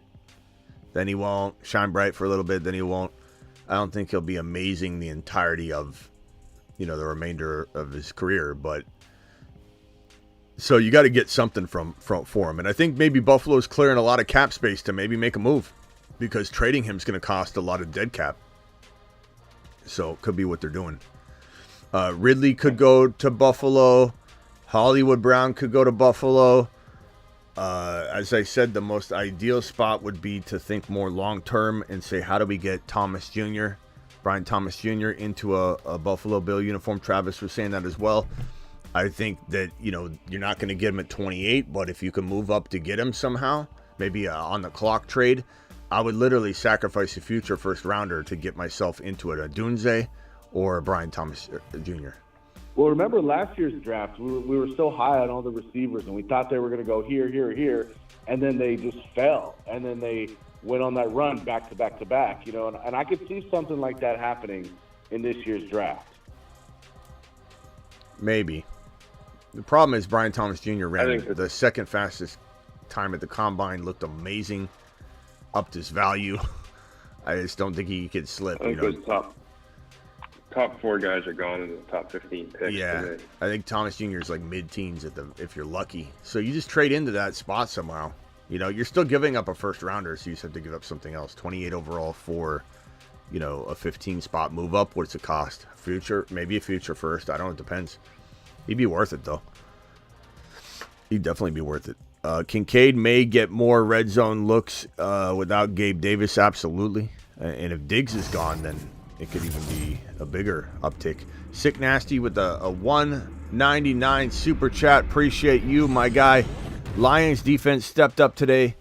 then he won't. Shine bright for a little bit, then he won't. I don't think he'll be amazing the entirety of, the remainder of his career. But so you got to get something for him. And I think maybe Buffalo's clearing a lot of cap space to maybe make a move. because trading him is going to cost a lot of dead cap. So it could be what they're doing. Ridley could go to Buffalo. Hollywood Brown could go to Buffalo. As I said, the most ideal spot would be to think more long-term and say, how do we get Brian Thomas Jr. into a Buffalo Bill uniform? Travis was saying that as well. I think that, you're not going to get him at 28, but if you can move up to get him somehow, maybe on the clock trade, I would literally sacrifice a future first rounder to get myself into it, a Dunze or a Brian Thomas Jr. Well, remember last year's draft, we were so high on all the receivers, and we thought they were going to go here, here, here, and then they just fell, and then they went on that run back to back to back, and I could see something like that happening in this year's draft. Maybe. The problem is Brian Thomas Jr. ran the second fastest time at the combine, looked amazing, upped his value. I just don't think he could slip. I think those top 4 guys are gone in the top 15 picks. Yeah, I think Thomas Jr. is like mid-teens if you're lucky. So you just trade into that spot somehow. You're still giving up a first rounder, so you just have to give up something else. 28 overall for, a 15 spot move up. What's it cost? Maybe a future first. I don't know. It depends. He'd be worth it, though. He'd definitely be worth it. Kincaid may get more red zone looks without Gabe Davis, absolutely. And if Diggs is gone, then it could even be a bigger uptick. Sick Nasty with a 199 super chat. Appreciate you, my guy. Lions defense stepped up today.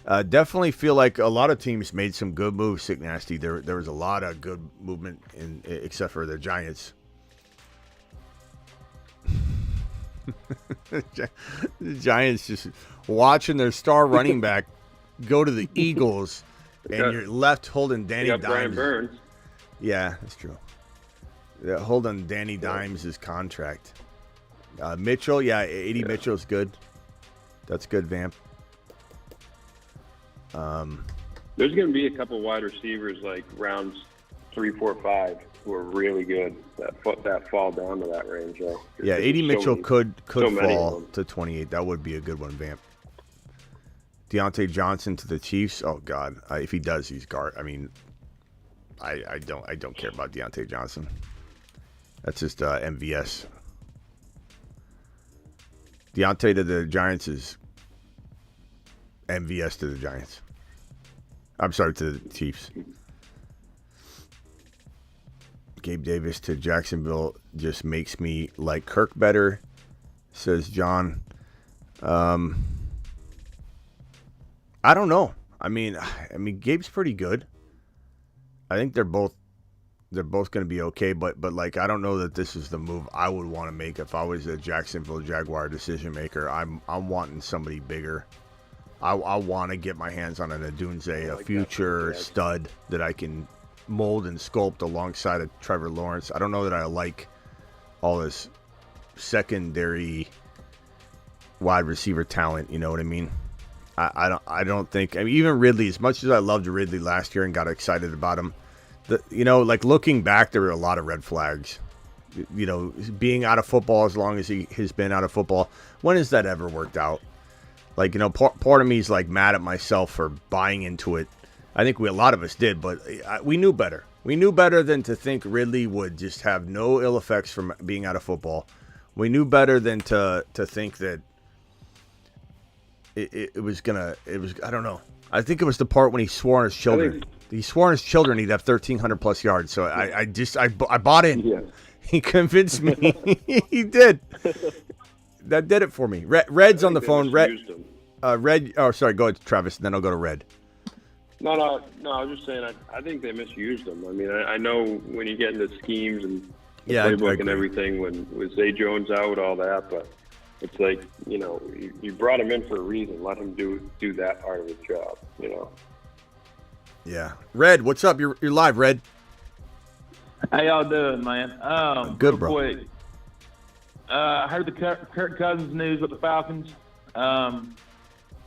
Definitely feel like a lot of teams made some good moves, Sick Nasty. There was a lot of good movement, except for the Giants. The Giants just watching their star running back go to the Eagles, and you're left holding Danny Dimes. Brian Burns. Yeah, that's true. Yeah, holding Danny Dimes' contract. Mitchell, yeah, 80 Mitchell's good. That's good, Vamp. There's going to be a couple wide receivers like rounds 3, 4, 5 who are really good that fall down to that range. Yeah, 80 Mitchell could fall to 28. That would be a good one, Vamp. Deontay Johnson to the Chiefs. Oh God, if he does, he's guard. I mean, I don't care about Deontay Johnson. That's just MVS. Deontay to the Giants is MVS to the Giants. I'm sorry, to the Chiefs. Gabe Davis to Jacksonville just makes me like Kirk better, says John. I don't know. I mean, Gabe's pretty good. I think they're both going to be okay, but like I don't know that this is the move I would want to make if I was a Jacksonville Jaguar decision maker. I'm wanting somebody bigger. I want to get my hands on an Adunze, a future stud that I can mold and sculpt alongside of Trevor Lawrence. I don't know that I like all this secondary wide receiver talent. You know what I mean? I don't think. I mean, even Ridley, as much as I loved Ridley last year and got excited about him, like looking back, there were a lot of red flags. Being out of football as long as he has been out of football. When has that ever worked out? Like, part of me is like mad at myself for buying into it. I think a lot of us did, but we knew better. We knew better than to think Ridley would just have no ill effects from being out of football. We knew better than to think that it was I don't know. I think it was the part when he swore on his children. He swore on his children he'd have 1,300 plus yards. So I bought in. Yeah. He convinced me. He did. That did it for me. Red's on the phone. Red. Oh, sorry. Go ahead, Travis. And then I'll go to Red. No. I was just saying. I think they misused him. I mean, I know when you get into schemes and playbook and everything, with Zay Jones out, all that, but it's like you brought him in for a reason. Let him do that part of his job. Yeah. Red, what's up? You're live, Red. How y'all doing, man? Good, bro. Quick. I heard the Kirk Cousins news with the Falcons. I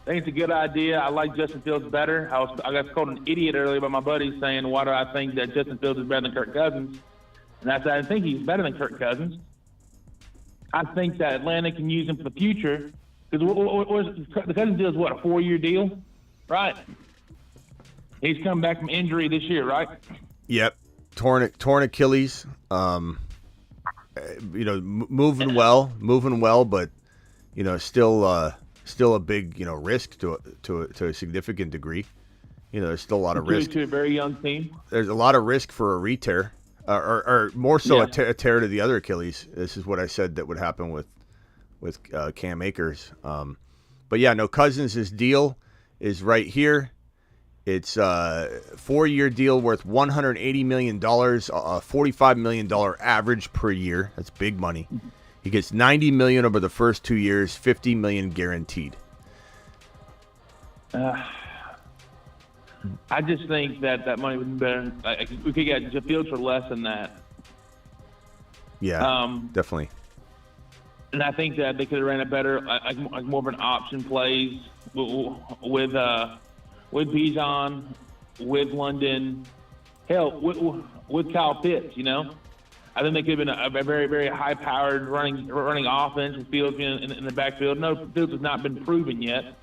think it's a good idea. I like Justin Fields better. I got called an idiot earlier by my buddy saying, why do I think that Justin Fields is better than Kirk Cousins? And I said, I think he's better than Kirk Cousins. I think that Atlanta can use him for the future. Because the Cousins deal is what, a 4-year deal? Right. He's come back from injury this year, right? Yep, torn Achilles. Moving well, but still a big risk to a significant degree. There's still a lot of risk to a very young team. There's a lot of risk for a re-tear, or more so a tear to the other Achilles. This is what I said that would happen with Cam Akers. But yeah, no, Cousins' deal is right here. It's a 4-year deal worth $180 million, a $45 million average per year. That's big money. He gets $90 million over the first 2 years, $50 million guaranteed. I just think that money would be better. We could get Fields for less than that. Yeah, definitely. And I think that they could have ran it better, like more of an option plays with Bijan, with London, hell, with Kyle Pitts. I think they could have been a very, very high-powered running offense with Fields in the backfield. No, Fields has not been proven yet.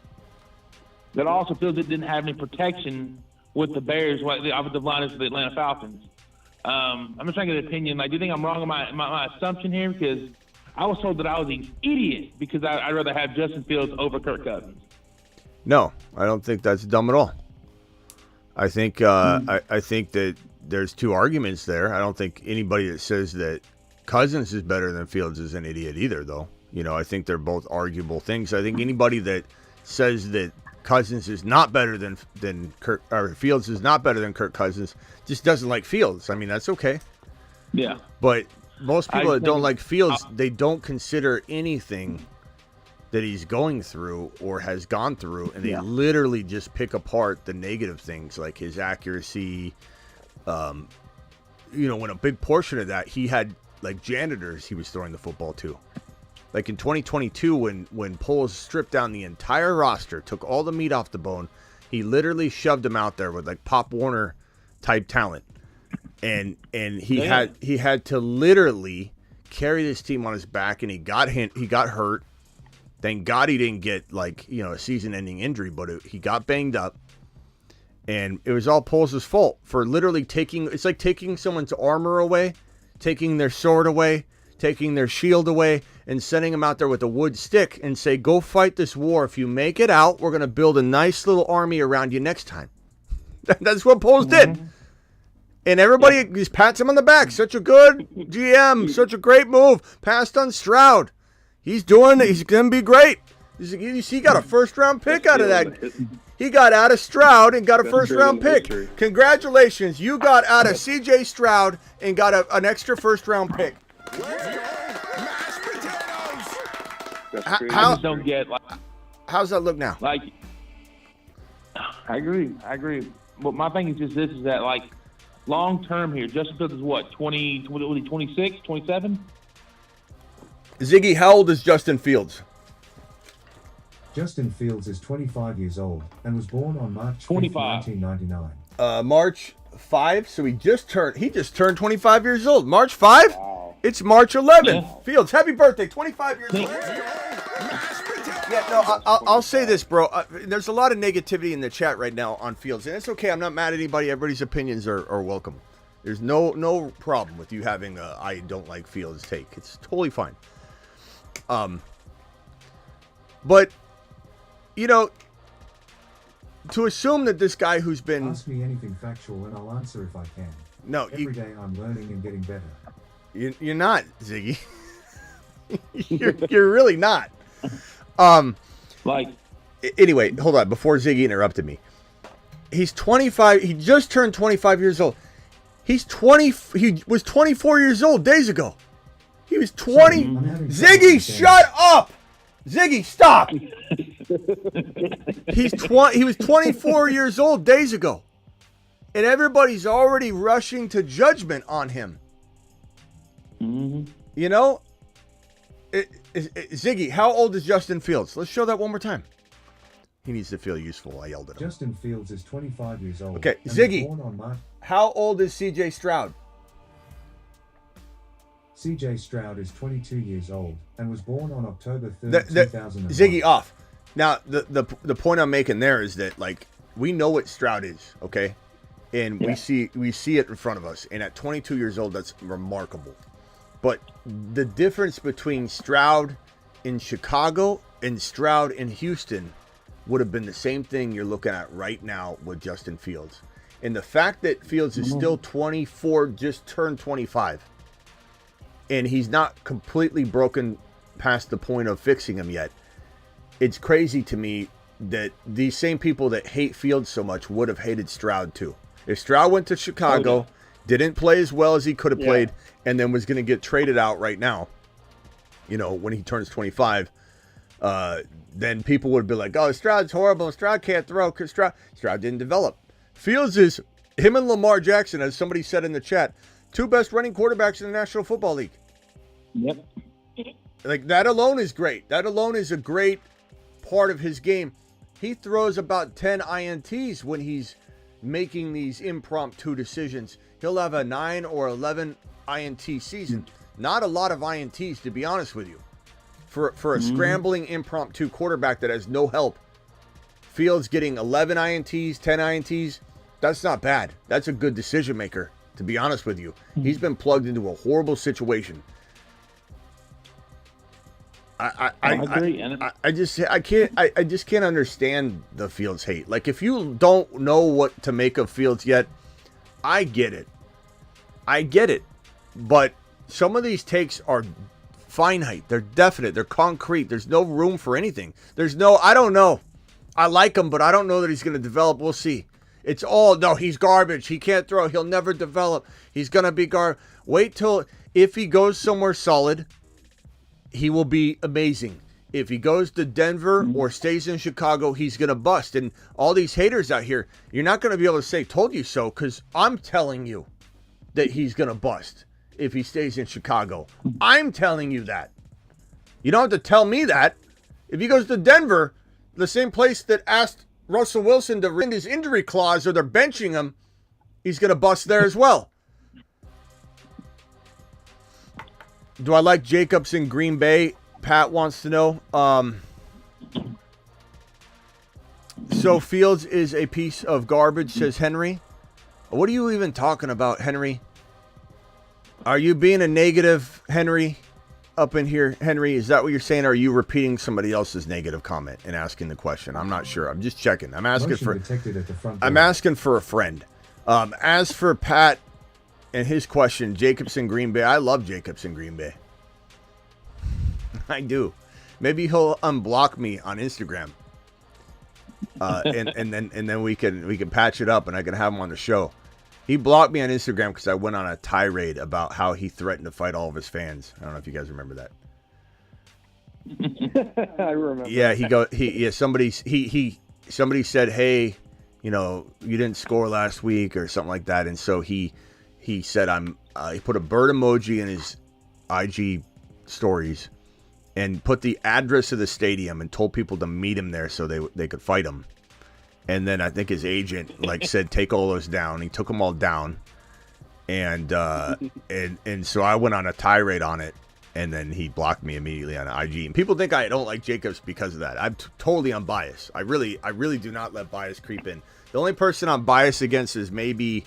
But also Fields didn't have any protection with the Bears, the offensive line is for the Atlanta Falcons. I'm just trying to get an opinion. Do you think I'm wrong in my assumption here? Because I was told that I was an idiot because I'd rather have Justin Fields over Kirk Cousins. No, I don't think that's dumb at all. I think I think that there's two arguments there. I don't think anybody that says that Cousins is better than Fields is an idiot either, though. I think they're both arguable things. I think anybody that says that Cousins is not better than Kirk, or Fields is not better than Kirk Cousins just doesn't like Fields. I mean, that's okay. Yeah. But most people that don't like Fields, they don't consider anything that he's going through or has gone through, and they literally just pick apart the negative things like his accuracy. When a big portion of that, he had like janitors he was throwing the football to. Like in 2022, when Poles stripped down the entire roster, took all the meat off the bone, he literally shoved him out there with like Pop Warner type talent, and he had to literally carry this team on his back, and he got hurt. Thank God he didn't get a season-ending injury, but he got banged up, and it was all Poles' fault for literally taking someone's armor away, taking their sword away, taking their shield away, and sending them out there with a wood stick and say, go fight this war. If you make it out, we're going to build a nice little army around you next time. That's what Poles did. And everybody just pats him on the back. Such a good GM. Such a great move. Passed on Stroud. He's going to be great. He got a first-round pick out of that. He got out of Stroud and got a first-round pick. Congratulations. You got out of C.J. Stroud and got an extra first-round pick. I just don't get how's that look now? I agree. But my thing is just this: is that long term here, Justin Fields is what 26, 27? Ziggy, how old is Justin Fields? Justin Fields is 25 years old and was born on March 5th, 1999. March 5, so he just turned 25 years old. March 5? Wow. It's March 11th. Yeah. Fields, happy birthday, 25 years old. Yeah, no, I'll say this, bro. There's a lot of negativity in the chat right now on Fields, and it's okay. I'm not mad at anybody. Everybody's opinions are welcome. There's no problem with you having a I don't like Fields take. It's totally fine. But to assume that this guy who's been... Ask me anything factual and I'll answer if I can. No, Every day I'm learning and getting better. You're not, Ziggy. you're really not. Anyway, hold on. Before Ziggy interrupted me. He's 25. He just turned 25 years old. He was 24 years old days ago. He was 20. Ziggy, shut up! Ziggy, stop! He was 24 years old days ago. And everybody's already rushing to judgment on him. Mm-hmm. Ziggy, how old is Justin Fields? Let's show that one more time. He needs to feel useful. I yelled at him. Justin Fields is 25 years old. Okay, Ziggy, how old is C.J. Stroud? C.J. Stroud is 22 years old and was born on October 3rd, 2009. Ziggy, off. Now, the point I'm making there is that, we know what Stroud is, okay? And we see it in front of us. And at 22 years old, that's remarkable. But the difference between Stroud in Chicago and Stroud in Houston would have been the same thing you're looking at right now with Justin Fields. And the fact that Fields is still 24, just turned 25, and he's not completely broken past the point of fixing him yet, it's crazy to me that these same people that hate Fields so much would have hated Stroud too. If Stroud went to Chicago, didn't play as well as he could have played, and then was going to get traded out right now, when he turns 25, then people would be like, oh, Stroud's horrible. Stroud can't throw because Stroud didn't develop. Fields is, him and Lamar Jackson, as somebody said in the chat, 2 best running quarterbacks in the National Football League. Yep. Like, that alone is great. That alone is a great part of his game. He throws about 10 INTs when he's making these impromptu decisions. He'll have a 9 or 11 INT season. Not a lot of INTs, to be honest with you. For a scrambling impromptu quarterback that has no help, Fields getting 11 INTs, 10 INTs, that's not bad. That's a good decision maker, to be honest with you. He's been plugged into a horrible situation. I agree. I just can't understand the Fields hate. Like, if you don't know what to make of Fields yet, I get it. But some of these takes are finite. They're definite. They're concrete. There's no room for anything. I don't know. I like him, but I don't know that he's going to develop. We'll see. It's all, no, he's garbage. He can't throw. He'll never develop. He's going to be garbage. Wait till, if he goes somewhere solid, he will be amazing. If he goes to Denver or stays in Chicago, he's going to bust. And all these haters out here, you're not going to be able to say, told you so, because I'm telling you that he's going to bust if he stays in Chicago. I'm telling you that. You don't have to tell me that. If he goes to Denver, the same place that asked Russell Wilson to rescind his injury clause or they're benching him, he's going to bust there as well. Do I like Jacobs in Green Bay? Pat wants to know. So Fields is a piece of garbage, says Henry. What are you even talking about, Henry? Are you being a negative, Henry, up in here? Henry, is that what you're saying? Or are you repeating somebody else's negative comment and asking the question? I'm not sure. I'm just checking. I'm asking for a friend. As for Pat and his question, Jacobs in Green Bay, I love Jacobs in Green Bay. I do. Maybe he'll unblock me on Instagram, and then we can patch it up, and I can have him on the show. He blocked me on Instagram because I went on a tirade about how he threatened to fight all of his fans. I don't know if you guys remember that. I remember. Yeah, somebody said, hey, you didn't score last week or something like that, and so he said he put a bird emoji in his IG stories and put the address of the stadium and told people to meet him there so they could fight him. And then I think his agent said, take all those down. He took them all down. And so I went on a tirade on it, and then he blocked me immediately on IG. And people think I don't like Jacobs because of that. I'm totally unbiased. I really do not let bias creep in. The only person I'm biased against is maybe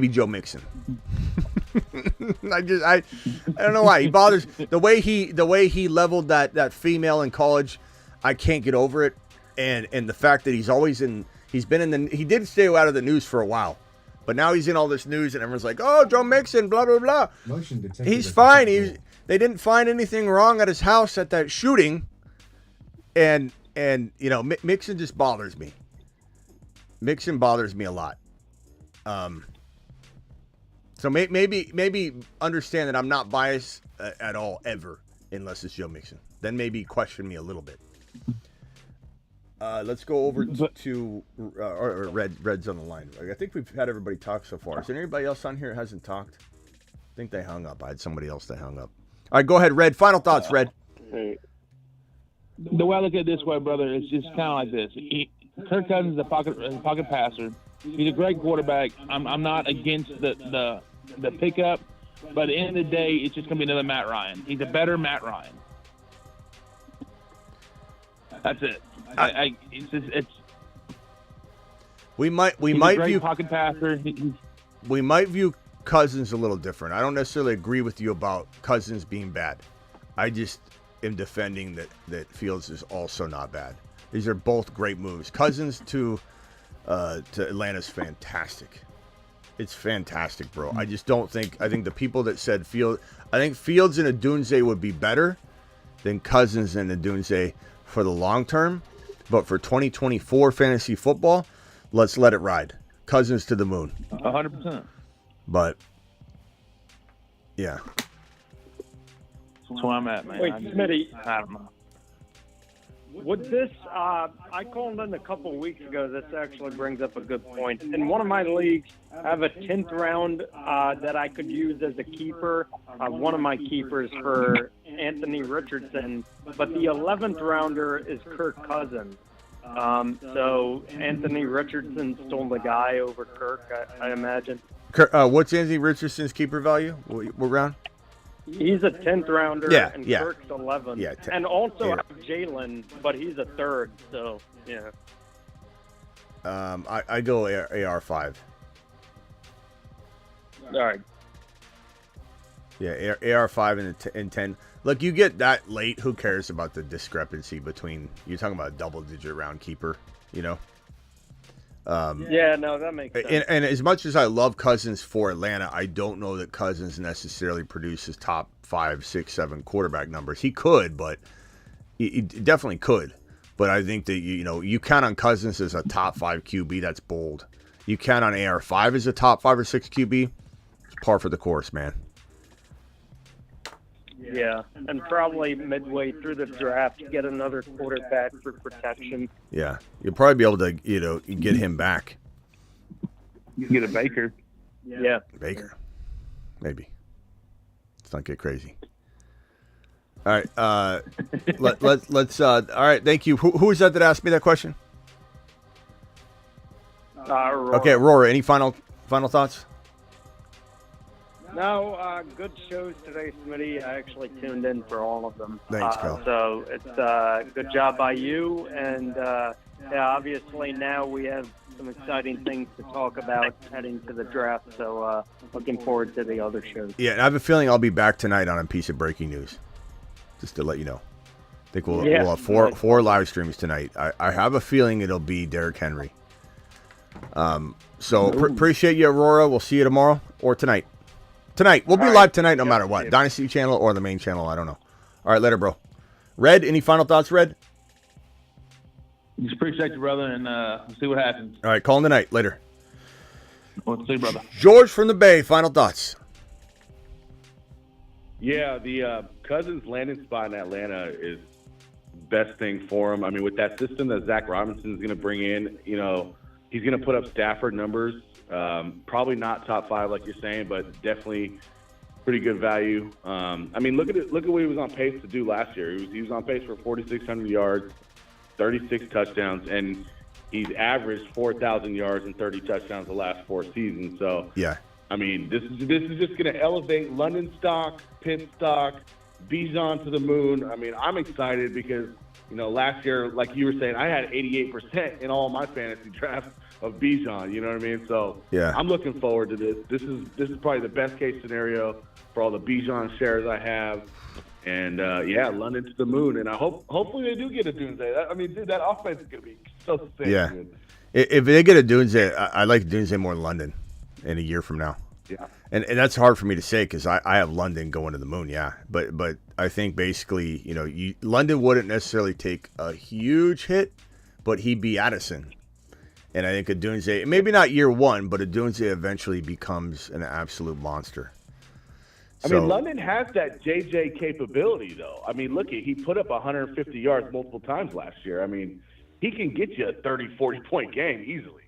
Joe Mixon. I don't know why he bothers the way he leveled that female in college. I can't get over it, and the fact that he did stay out of the news for a while, but now he's in all this news and everyone's like, oh, Joe Mixon, blah blah blah. He's fine. They didn't find anything wrong at his house at that shooting, and Mixon just bothers me. Mixon bothers me a lot. So maybe understand that I'm not biased at all ever, unless it's Joe Mixon. Then maybe question me a little bit. Let's go over to Red's on the line. I think we've had everybody talk so far. Is there anybody else on here that hasn't talked? I think they hung up. I had somebody else that hung up. All right, go ahead, Red. Final thoughts, Red. The way I look at it this way, brother, it's just kind of like this. Kirk Cousins is a pocket passer. He's a great quarterback. I'm not against the pickup, but at the end of the day, it's just going to be another Matt Ryan. He's a better Matt Ryan. That's it. We might view pocket passer. We might view Cousins a little different. I don't necessarily agree with you about Cousins being bad. I just am defending that Fields is also not bad. These are both great moves. Cousins to Atlanta is fantastic. It's fantastic, bro. I just don't think. I think the people that said Fields and Odunze would be better than Cousins and Odunze for the long term. But for 2024 fantasy football, let's let it ride. Cousins to the moon. 100%. But yeah, that's where I'm at, man. Wait, Smitty. I don't know. Would this, I called in a couple weeks ago. This actually brings up a good point. In one of my leagues, I have a 10th round that I could use as a keeper. One of my keepers for Anthony Richardson, but the 11th rounder is Kirk Cousins. So Anthony Richardson's still the guy over Kirk, I imagine. What's Anthony Richardson's keeper value? What round? He's a 10th rounder, and yeah. Kirk's 11th. Yeah, and also Jalen, but he's a 3rd, so, yeah. I go AR5. All right. Yeah, AR5 and 10. Look, you get that late, who cares about the discrepancy between, you're talking about a double-digit round keeper, you know? Yeah, no, that makes sense. And as much as I love Cousins for Atlanta, I don't know that Cousins necessarily produces top 5, 6, 7 quarterback numbers. He could, but he definitely could. But I think that you count on Cousins as a top 5 QB. That's bold. You count on AR5 as a top 5 or 6 QB. It's par for the course, man. Yeah, and probably midway through the draft, get another quarterback for protection. Yeah, you'll probably be able to, get him back. You get a Baker. Yeah. Baker. Maybe. Let's not get crazy. All right. Let's. All right. Thank you. Who is that asked me that question? Aurora. Okay, Aurora. Any final thoughts? No, good shows today, Smitty. I actually tuned in for all of them. Thanks, Cal. So it's good job by you. And, obviously now we have some exciting things to talk about heading to the draft. So looking forward to the other shows. Yeah, and I have a feeling I'll be back tonight on a piece of breaking news. Just to let you know. I think we'll have four live streams tonight. I have a feeling it'll be Derrick Henry. So appreciate you, Aurora. We'll see you tomorrow or tonight. Tonight. We'll be live tonight no matter what. Dynasty channel or the main channel. I don't know. All right, later, bro. Red, any final thoughts, Red? Just appreciate you, brother, and we'll see what happens. All right, calling tonight. Later. We'll see, brother. George from the Bay, final thoughts. Yeah, the Cousins landing spot in Atlanta is best thing for him. I mean, with that system that Zach Robinson's going to bring in, he's going to put up Stafford numbers. Probably not top 5 like you're saying, but definitely pretty good value. I mean, look at what he was on pace to do last year. He was on pace for 4,600 yards, 36 touchdowns, and he's averaged 4,000 yards and 30 touchdowns the last 4 seasons. So yeah, I mean, this is just going to elevate London stock, Pitt stock, Bijan to the moon. I mean, I'm excited because last year, like you were saying, I had 88% in all my fantasy drafts of Bijan, you know what I mean? So yeah, I'm looking forward to this. This is probably the best case scenario for all the Bijan shares I have. And London to the moon. And I hopefully they do get a Dunze. I mean, dude, that offense is gonna be so sick. Yeah, dude. If they get a Dunze, I like Dunze more than London in a year from now. Yeah, and that's hard for me to say because I have London going to the moon. Yeah, but I think basically London wouldn't necessarily take a huge hit, but he'd be Addison. And I think a Dunze, maybe not year 1, but a Dunze eventually becomes an absolute monster. I mean, London has that JJ capability, though. I mean, he put up 150 yards multiple times last year. I mean, he can get you a 30, 40-point game easily.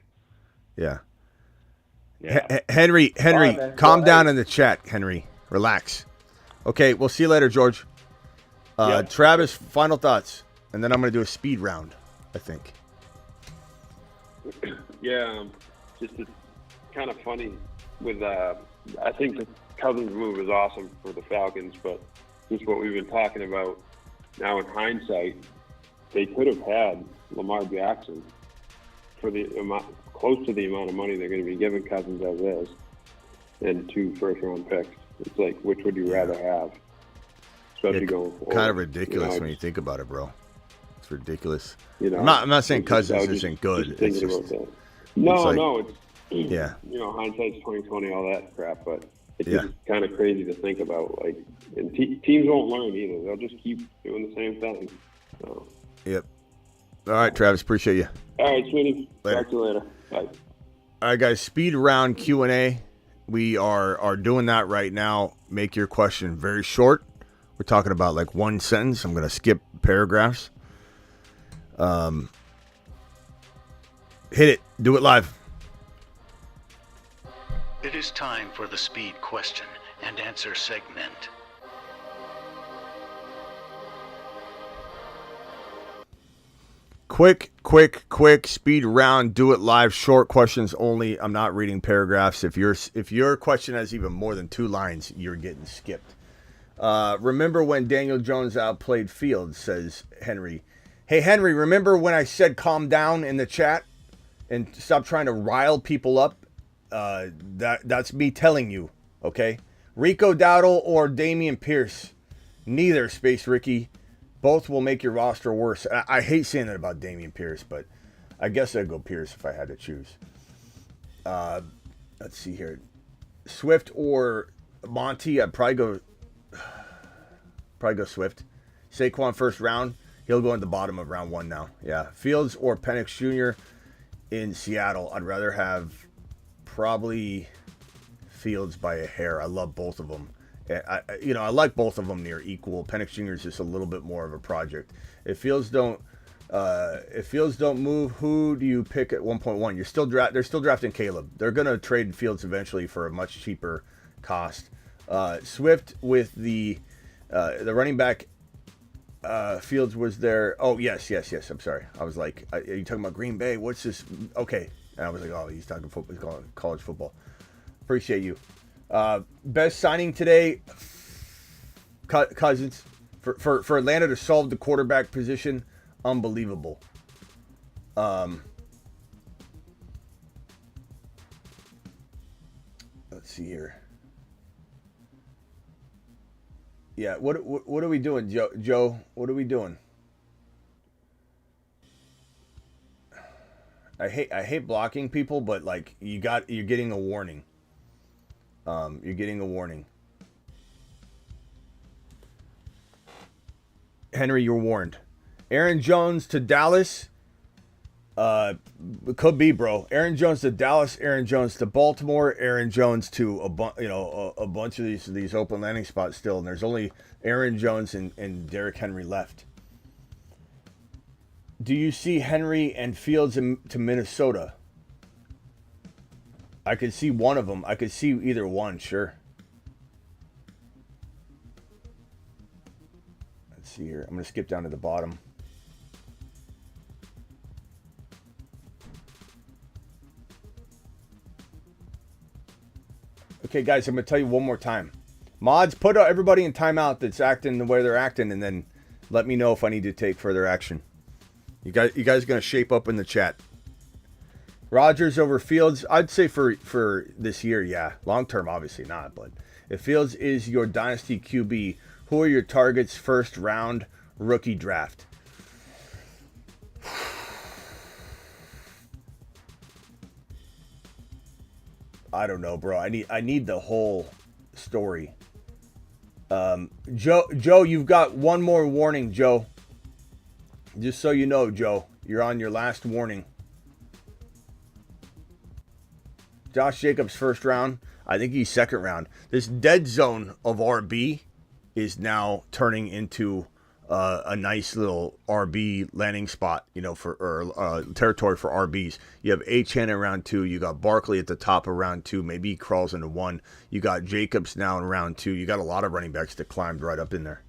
Yeah. Yeah. Henry, Right, calm down in the chat, Henry. Relax. Okay, we'll see you later, George. Travis, final thoughts. And then I'm going to do a speed round, I think. Yeah, just it's kind of funny with I think the Cousins move is awesome for the Falcons, but just what we've been talking about now in hindsight, they could have had Lamar Jackson for the close to the amount of money they're going to be giving Cousins as is, and 2 first-round picks. It's like, which would you rather have? Especially going forward. Kind of ridiculous when you think about it, bro. It's ridiculous. You know, I'm not saying Cousins isn't good. It's just, no, yeah. You know, hindsight's 20/20, all that crap, but it's just kind of crazy to think about. Like, and teams won't learn either. They'll just keep doing the same thing. So. Yep. All right, Travis. Appreciate you. All right, Smitty. Talk to you later. Bye. All right, guys. Speed round Q&A. We are doing that right now. Make your question very short. We're talking about like one sentence. I'm going to skip paragraphs. Hit it. Do it live. It is time for the speed question and answer segment. Quick speed round. Do it live. Short questions only. I'm not reading paragraphs. If your question has even more than 2 lines, you're getting skipped. Remember when Daniel Jones outplayed Fields, says Henry. Hey, Henry, remember when I said calm down in the chat and stop trying to rile people up? That's me telling you, okay? Rico Dowdle or Dameon Pierce? Neither, Space Ricky. Both will make your roster worse. I hate saying that about Dameon Pierce, but I guess I'd go Pierce if I had to choose. Let's see here. Swift or Monty? I'd probably go Swift. Saquon first round. He'll go in the bottom of round 1 now. Yeah. Fields or Penix Jr. in Seattle. I'd rather have probably Fields by a hair. I love both of them. I like both of them near equal. Penix Jr. is just a little bit more of a project. If Fields don't move, who do you pick at 1.1? They're still drafting Caleb. They're gonna trade Fields eventually for a much cheaper cost. Swift with the running back. Fields was there. Oh yes. I'm sorry. I was like, are you talking about Green Bay? What's this? Okay. And I was like, oh, he's talking football. He's calling college football. Appreciate you. Best signing today, Cousins for Atlanta to solve the quarterback position. Unbelievable. Let's see here. Yeah, what are we doing, Joe? What are we doing? I hate blocking people, but like you're getting a warning. You're getting a warning. Henry, you're warned. Aaron Jones to Dallas. It could be, bro. Aaron Jones to Dallas. Aaron Jones to Baltimore. Aaron Jones to a bunch of these open landing spots still, and there's only Aaron Jones and Derrick Henry left. Do you see Henry and Fields to Minnesota? I could see one of them. I could see either one, sure. Let's see here. I'm going to skip down to the bottom. Okay, guys, I'm going to tell you one more time. Mods, put everybody in timeout that's acting the way they're acting, and then let me know if I need to take further action. You guys are going to shape up in the chat. Rodgers over Fields, I'd say for this year, yeah. Long term, obviously not. But if Fields is your dynasty QB, who are your targets first round rookie draft? I don't know, bro. I need the whole story. Joe, you've got one more warning, Joe. Just so you know, Joe, you're on your last warning. Josh Jacobs first round. I think he's second round. This dead zone of RB is now turning into a nice little RB landing spot, for territory for RBs. You have Achane in round 2. You got Barkley at the top of round 2. Maybe he crawls into 1. You got Jacobs now in round 2. You got a lot of running backs that climbed right up in there.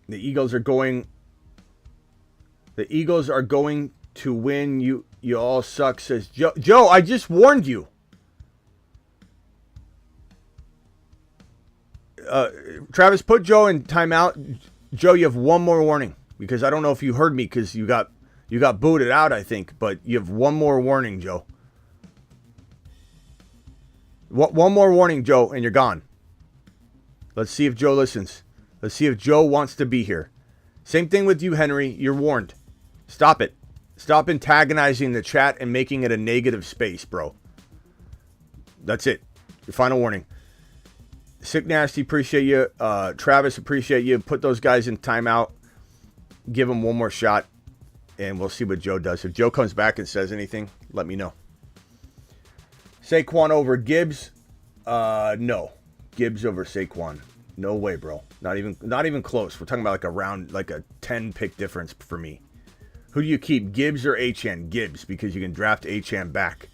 The Eagles are going to win. You all suck, says Joe. Joe, I just warned you. Travis, put Joe in timeout. Joe, you have one more warning because I don't know if you heard me because you got You got booted out, I think, but you have one more warning, Joe. One more warning, Joe, and you're gone. Let's see if Joe listens. Let's see if Joe wants to be here. Same thing with you, Henry. You're warned. Stop it. Stop antagonizing the chat and making it a negative space, bro. That's it. Your final warning. Sick Nasty, appreciate you. Travis, appreciate you. Put those guys in timeout. Give them one more shot. And we'll see what Joe does. If Joe comes back and says anything, let me know. Saquon over Gibbs? No. Gibbs over Saquon. No way, bro. Not even close. We're talking about like a 10 pick difference for me. Who do you keep, Gibbs or Achane? Gibbs, because you can draft Achane back.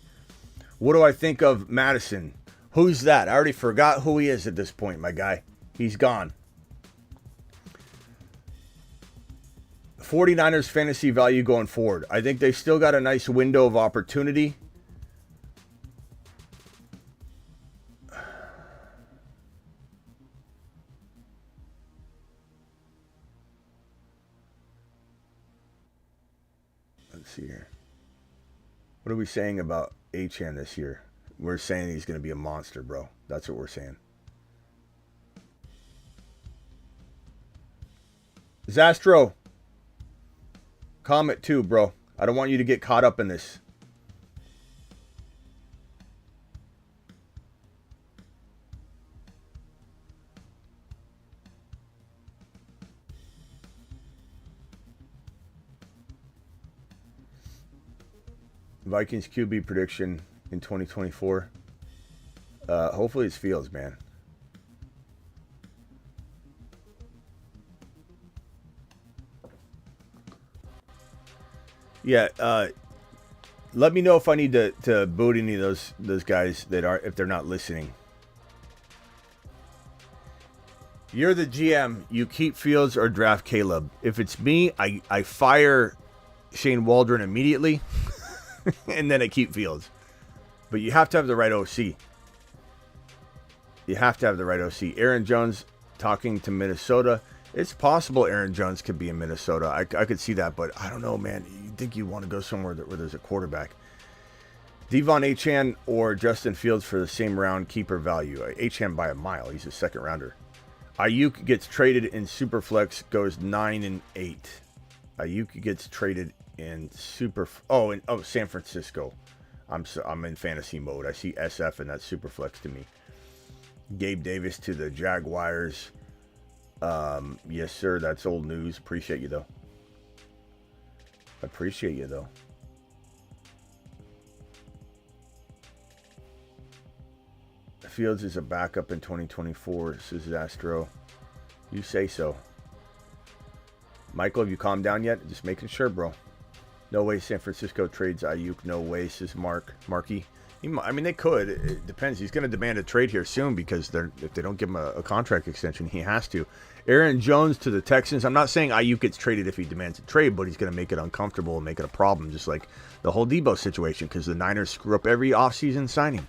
What do I think of Madison? Who's that? I already forgot who he is at this point, my guy. He's gone. 49ers fantasy value going forward. I think they've still got a nice window of opportunity. Let's see here. What are we saying about Achane this year? We're saying he's going to be a monster, bro. That's what we're saying. Zastro. Comment too, bro. I don't want you to get caught up in this. Vikings QB prediction in 2024. Hopefully it's Fields, man. Yeah, let me know if I need to boot any of those guys that are, if they're not listening. You're the GM. You keep Fields or draft Caleb. If it's me, I fire Shane Waldron immediately, and then I keep Fields. But you have to have the right OC. You have to have the right OC. Aaron Jones talking to Minnesota. It's possible Aaron Jones could be in Minnesota. I could see that, but I don't know, man. You think you want to go somewhere where there's a quarterback. Devon Achane or Justin Fields for the same round keeper value. Achane by a mile. He's a second rounder. Ayuk gets traded in Superflex, goes 9 and 8. Ayuk gets traded in San Francisco. I'm in fantasy mode. I see SF and that's Superflex to me. Gabe Davis to the Jaguars. Yes, sir. That's old news. Appreciate you, though. Fields is a backup in 2024, says Astro. You say so. Michael, have you calmed down yet? Just making sure, bro. No way San Francisco trades Ayuk. No way, says Marky. I mean, they could. It depends. He's going to demand a trade here soon because if they don't give him a contract extension, he has to. Aaron Jones to the Texans. I'm not saying Ayuk gets traded if he demands a trade, but he's going to make it uncomfortable and make it a problem, just like the whole Debo situation, because the Niners screw up every offseason signing.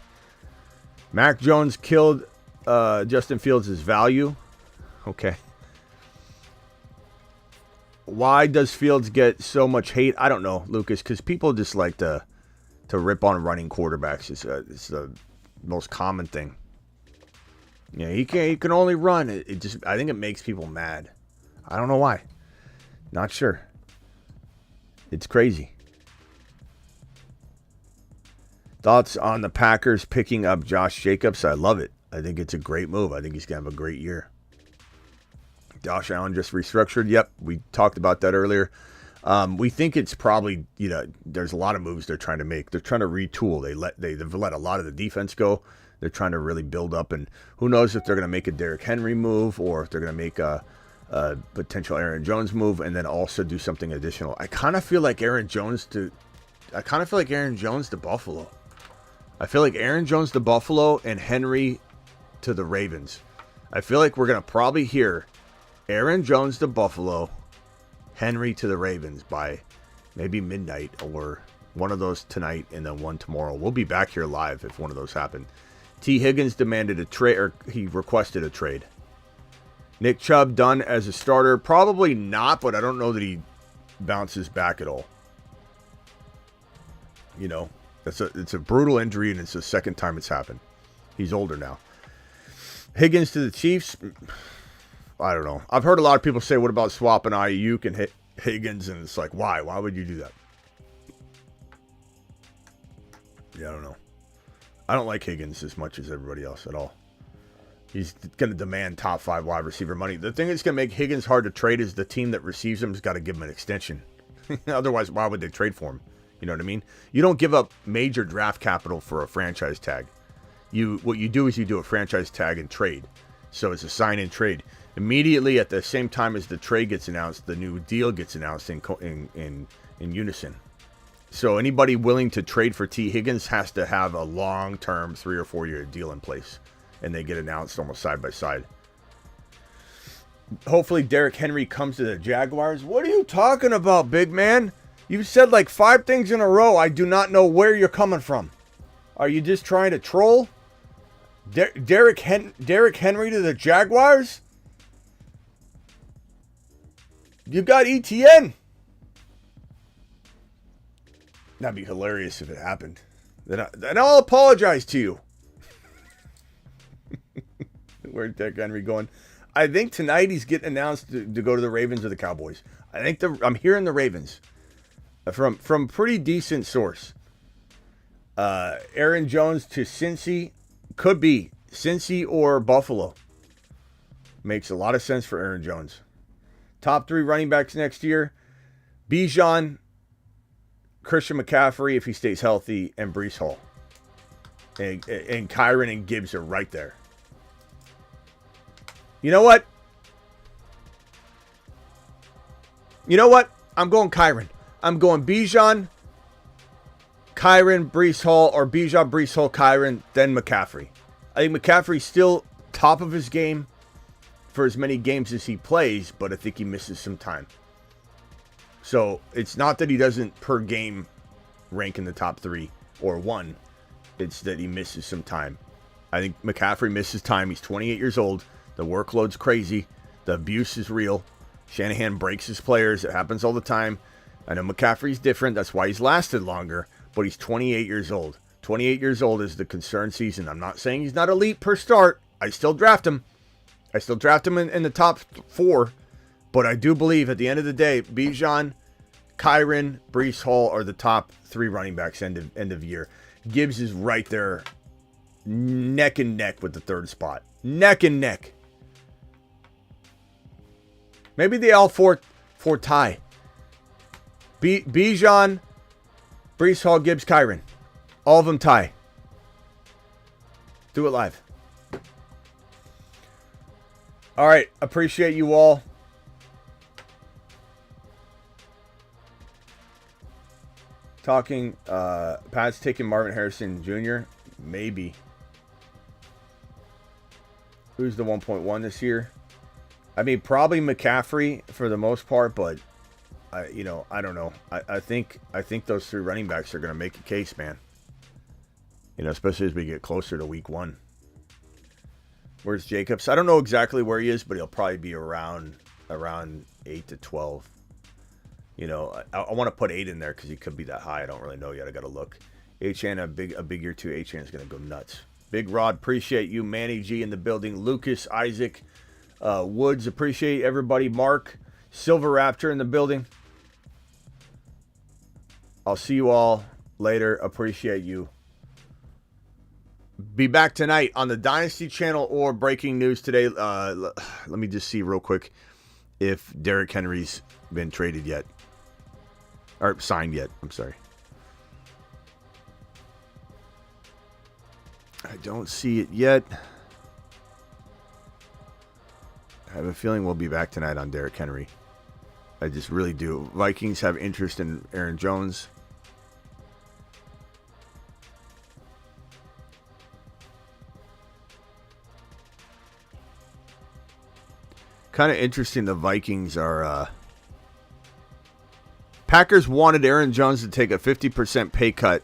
Mac Jones killed Justin Fields' value. Okay. Why does Fields get so much hate? I don't know, Lucas, because people just like to rip on running quarterbacks. It's the most common thing. Yeah, he can only run. I think it makes people mad. I don't know why. Not sure. It's crazy. Thoughts on the Packers picking up Josh Jacobs? I love it. I think it's a great move. I think he's going to have a great year. Josh Allen just restructured. Yep, we talked about that earlier. We think it's probably, there's a lot of moves they're trying to make. They're trying to retool. They've let a lot of the defense go. They're trying to really build up, and who knows if they're going to make a Derrick Henry move or if they're going to make a potential Aaron Jones move and then also do something additional. I kind of feel like Aaron Jones to Buffalo. I feel like Aaron Jones to Buffalo and Henry to the Ravens. I feel like we're going to probably hear Aaron Jones to Buffalo, Henry to the Ravens by maybe midnight or one of those tonight and then one tomorrow. We'll be back here live if one of those happen. T. Higgins demanded a trade, or he requested a trade. Nick Chubb done as a starter? Probably not, but I don't know that he bounces back at all. You know, it's a brutal injury, and it's the second time it's happened. He's older now. Higgins to the Chiefs. I don't know. I've heard a lot of people say, what about swapping Ayuk and Higgins? And it's like, why? Why would you do that? Yeah, I don't know. I don't like Higgins as much as everybody else at all. He's going to demand top 5 wide receiver money. The thing that's going to make Higgins hard to trade is the team that receives him has got to give him an extension. Otherwise, why would they trade for him? You know what I mean? You don't give up major draft capital for a franchise tag. What you do is you do a franchise tag and trade. So it's a sign and trade. Immediately at the same time as the trade gets announced, the new deal gets announced in unison. So anybody willing to trade for T. Higgins has to have a long-term 3 or 4 year deal in place. And they get announced almost side by side. Hopefully Derrick Henry comes to the Jaguars. What are you talking about, big man? You've said like 5 things in a row. I do not know where you're coming from. Are you just trying to troll? Derrick Henry to the Jaguars? You got ETN. That'd be hilarious if it happened. Then I'll apologize to you. Where's Derrick Henry going? I think tonight he's getting announced to go to the Ravens or the Cowboys. I'm hearing the Ravens from pretty decent source. Aaron Jones to Cincy, could be Cincy or Buffalo. Makes a lot of sense for Aaron Jones. Top 3 running backs next year: Bijan, Christian McCaffrey if he stays healthy, and Breece Hall. And Kyren and Gibbs are right there. You know what? I'm going Kyren. I'm going Bijan, Kyren, Breece Hall, or Bijan, Breece Hall, Kyren, then McCaffrey. I think McCaffrey's still top of his game for as many games as he plays, but I think he misses some time. So it's not that he doesn't per game rank in the top 3 or 1. It's that he misses some time. I think McCaffrey misses time. He's 28 years old. The workload's crazy. The abuse is real. Shanahan breaks his players. It happens all the time. I know McCaffrey's different. That's why he's lasted longer. But he's 28 years old. 28 years old is the concerned season. I'm not saying he's not elite per start. I still draft him. I still draft him in the top 4. But I do believe at the end of the day, Bijan, Kyren, Breece Hall are the top 3 running backs end of year. Gibbs is right there, neck and neck with the 3rd spot. Neck and neck. Maybe they all four tie. Bijan, Breece Hall, Gibbs, Kyren. All of them tie. Do it live. All right. Appreciate you all. Talking, Pat's taking Marvin Harrison Jr. Maybe. Who's the 1.1 this year? I mean, probably McCaffrey for the most part, but I don't know. I think those 3 running backs are going to make a case, man. Especially as we get closer to week 1. Where's Jacobs? I don't know exactly where he is, but he'll probably be around 8 to 12. I want to put 8 in there because he could be that high. I don't really know yet. I got to look. HN a big year 2. HN is going to go nuts. Big Rod, appreciate you. Manny G in the building. Lucas, Isaac, Woods, appreciate everybody. Mark, Silver Raptor in the building. I'll see you all later. Appreciate you. Be back tonight on the Dynasty channel or breaking news today. Let me just see real quick if Derrick Henry's been traded yet. Or signed yet. I'm sorry. I don't see it yet. I have a feeling we'll be back tonight on Derrick Henry. I just really do. Vikings have interest in Aaron Jones. Kind of interesting. The Vikings are... Packers wanted Aaron Jones to take a 50% pay cut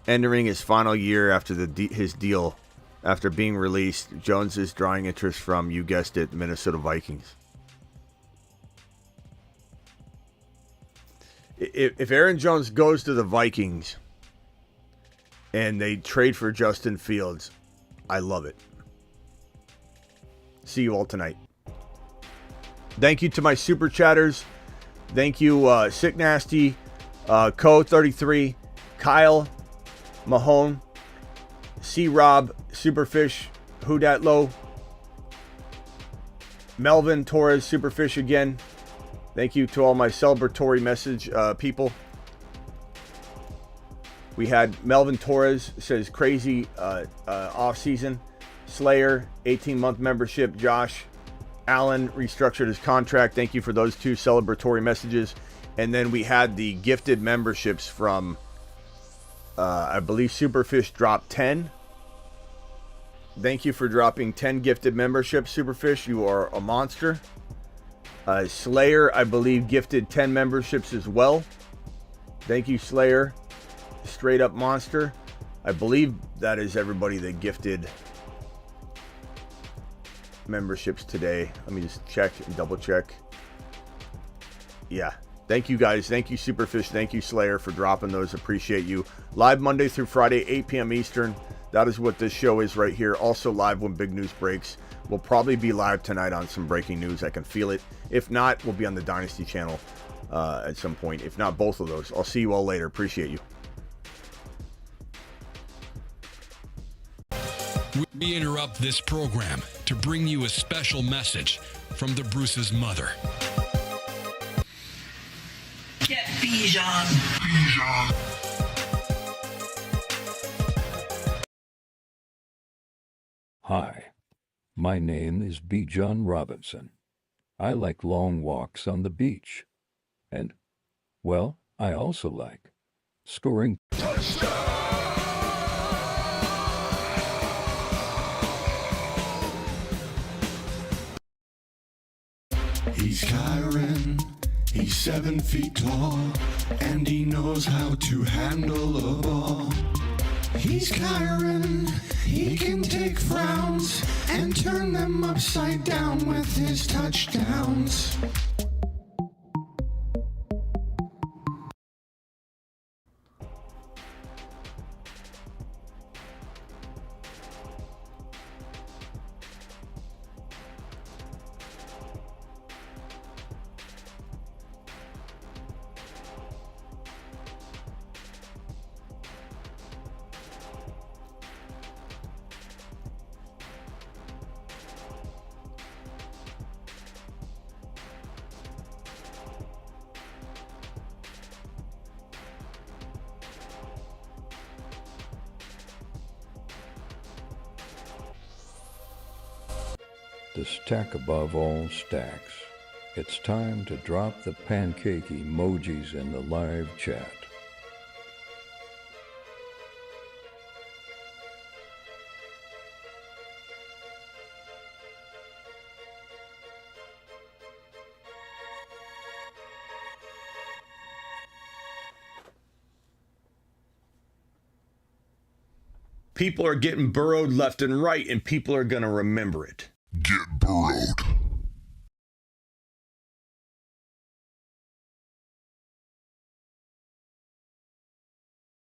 entering his final year after his deal. After being released, Jones is drawing interest from, you guessed it, Minnesota Vikings. If Aaron Jones goes to the Vikings and they trade for Justin Fields, I love it. See you all tonight. Thank you to my super chatters. Thank you, Sick Nasty, Co33, Kyle, Mahone, C Rob, Superfish, Who Dat Low, Melvin Torres, Superfish again. Thank you to all my celebratory message people. We had Melvin Torres says crazy off season. Slayer 18-month membership. Josh Allen restructured his contract. Thank you for those two celebratory messages. And then we had the gifted memberships from I believe Superfish dropped 10. Thank you for dropping 10 gifted memberships, Superfish. You are a monster. Slayer, I believe, gifted 10 memberships as well. Thank you, Slayer. Straight up monster. I believe that is everybody that gifted memberships today. Let me just check and double check. Yeah. Thank you, guys. Thank you, Superfish. Thank you, Slayer, for dropping those. Appreciate you. Live Monday through Friday, 8 p.m. Eastern. That is what this show is right here. Also live when big news breaks. We'll probably be live tonight on some breaking news. I can feel it. If not, we'll be on the Dynasty channel at some point. If not, both of those. I'll see you all later. Appreciate you. We interrupt this program to bring you a special message from the Bruce's mother. Get Bijan. Hi, my name is Bijan Robinson. I like long walks on the beach. And, well, I also like scoring touchdowns. He's Kyron, he's 7 feet tall, and he knows how to handle a ball. He's Kyron, he can take frowns and turn them upside down with his touchdowns. The stack above all stacks. It's time to drop the pancake emojis in the live chat. People are getting burrowed left and right, and people are going to remember it. Get burrowed.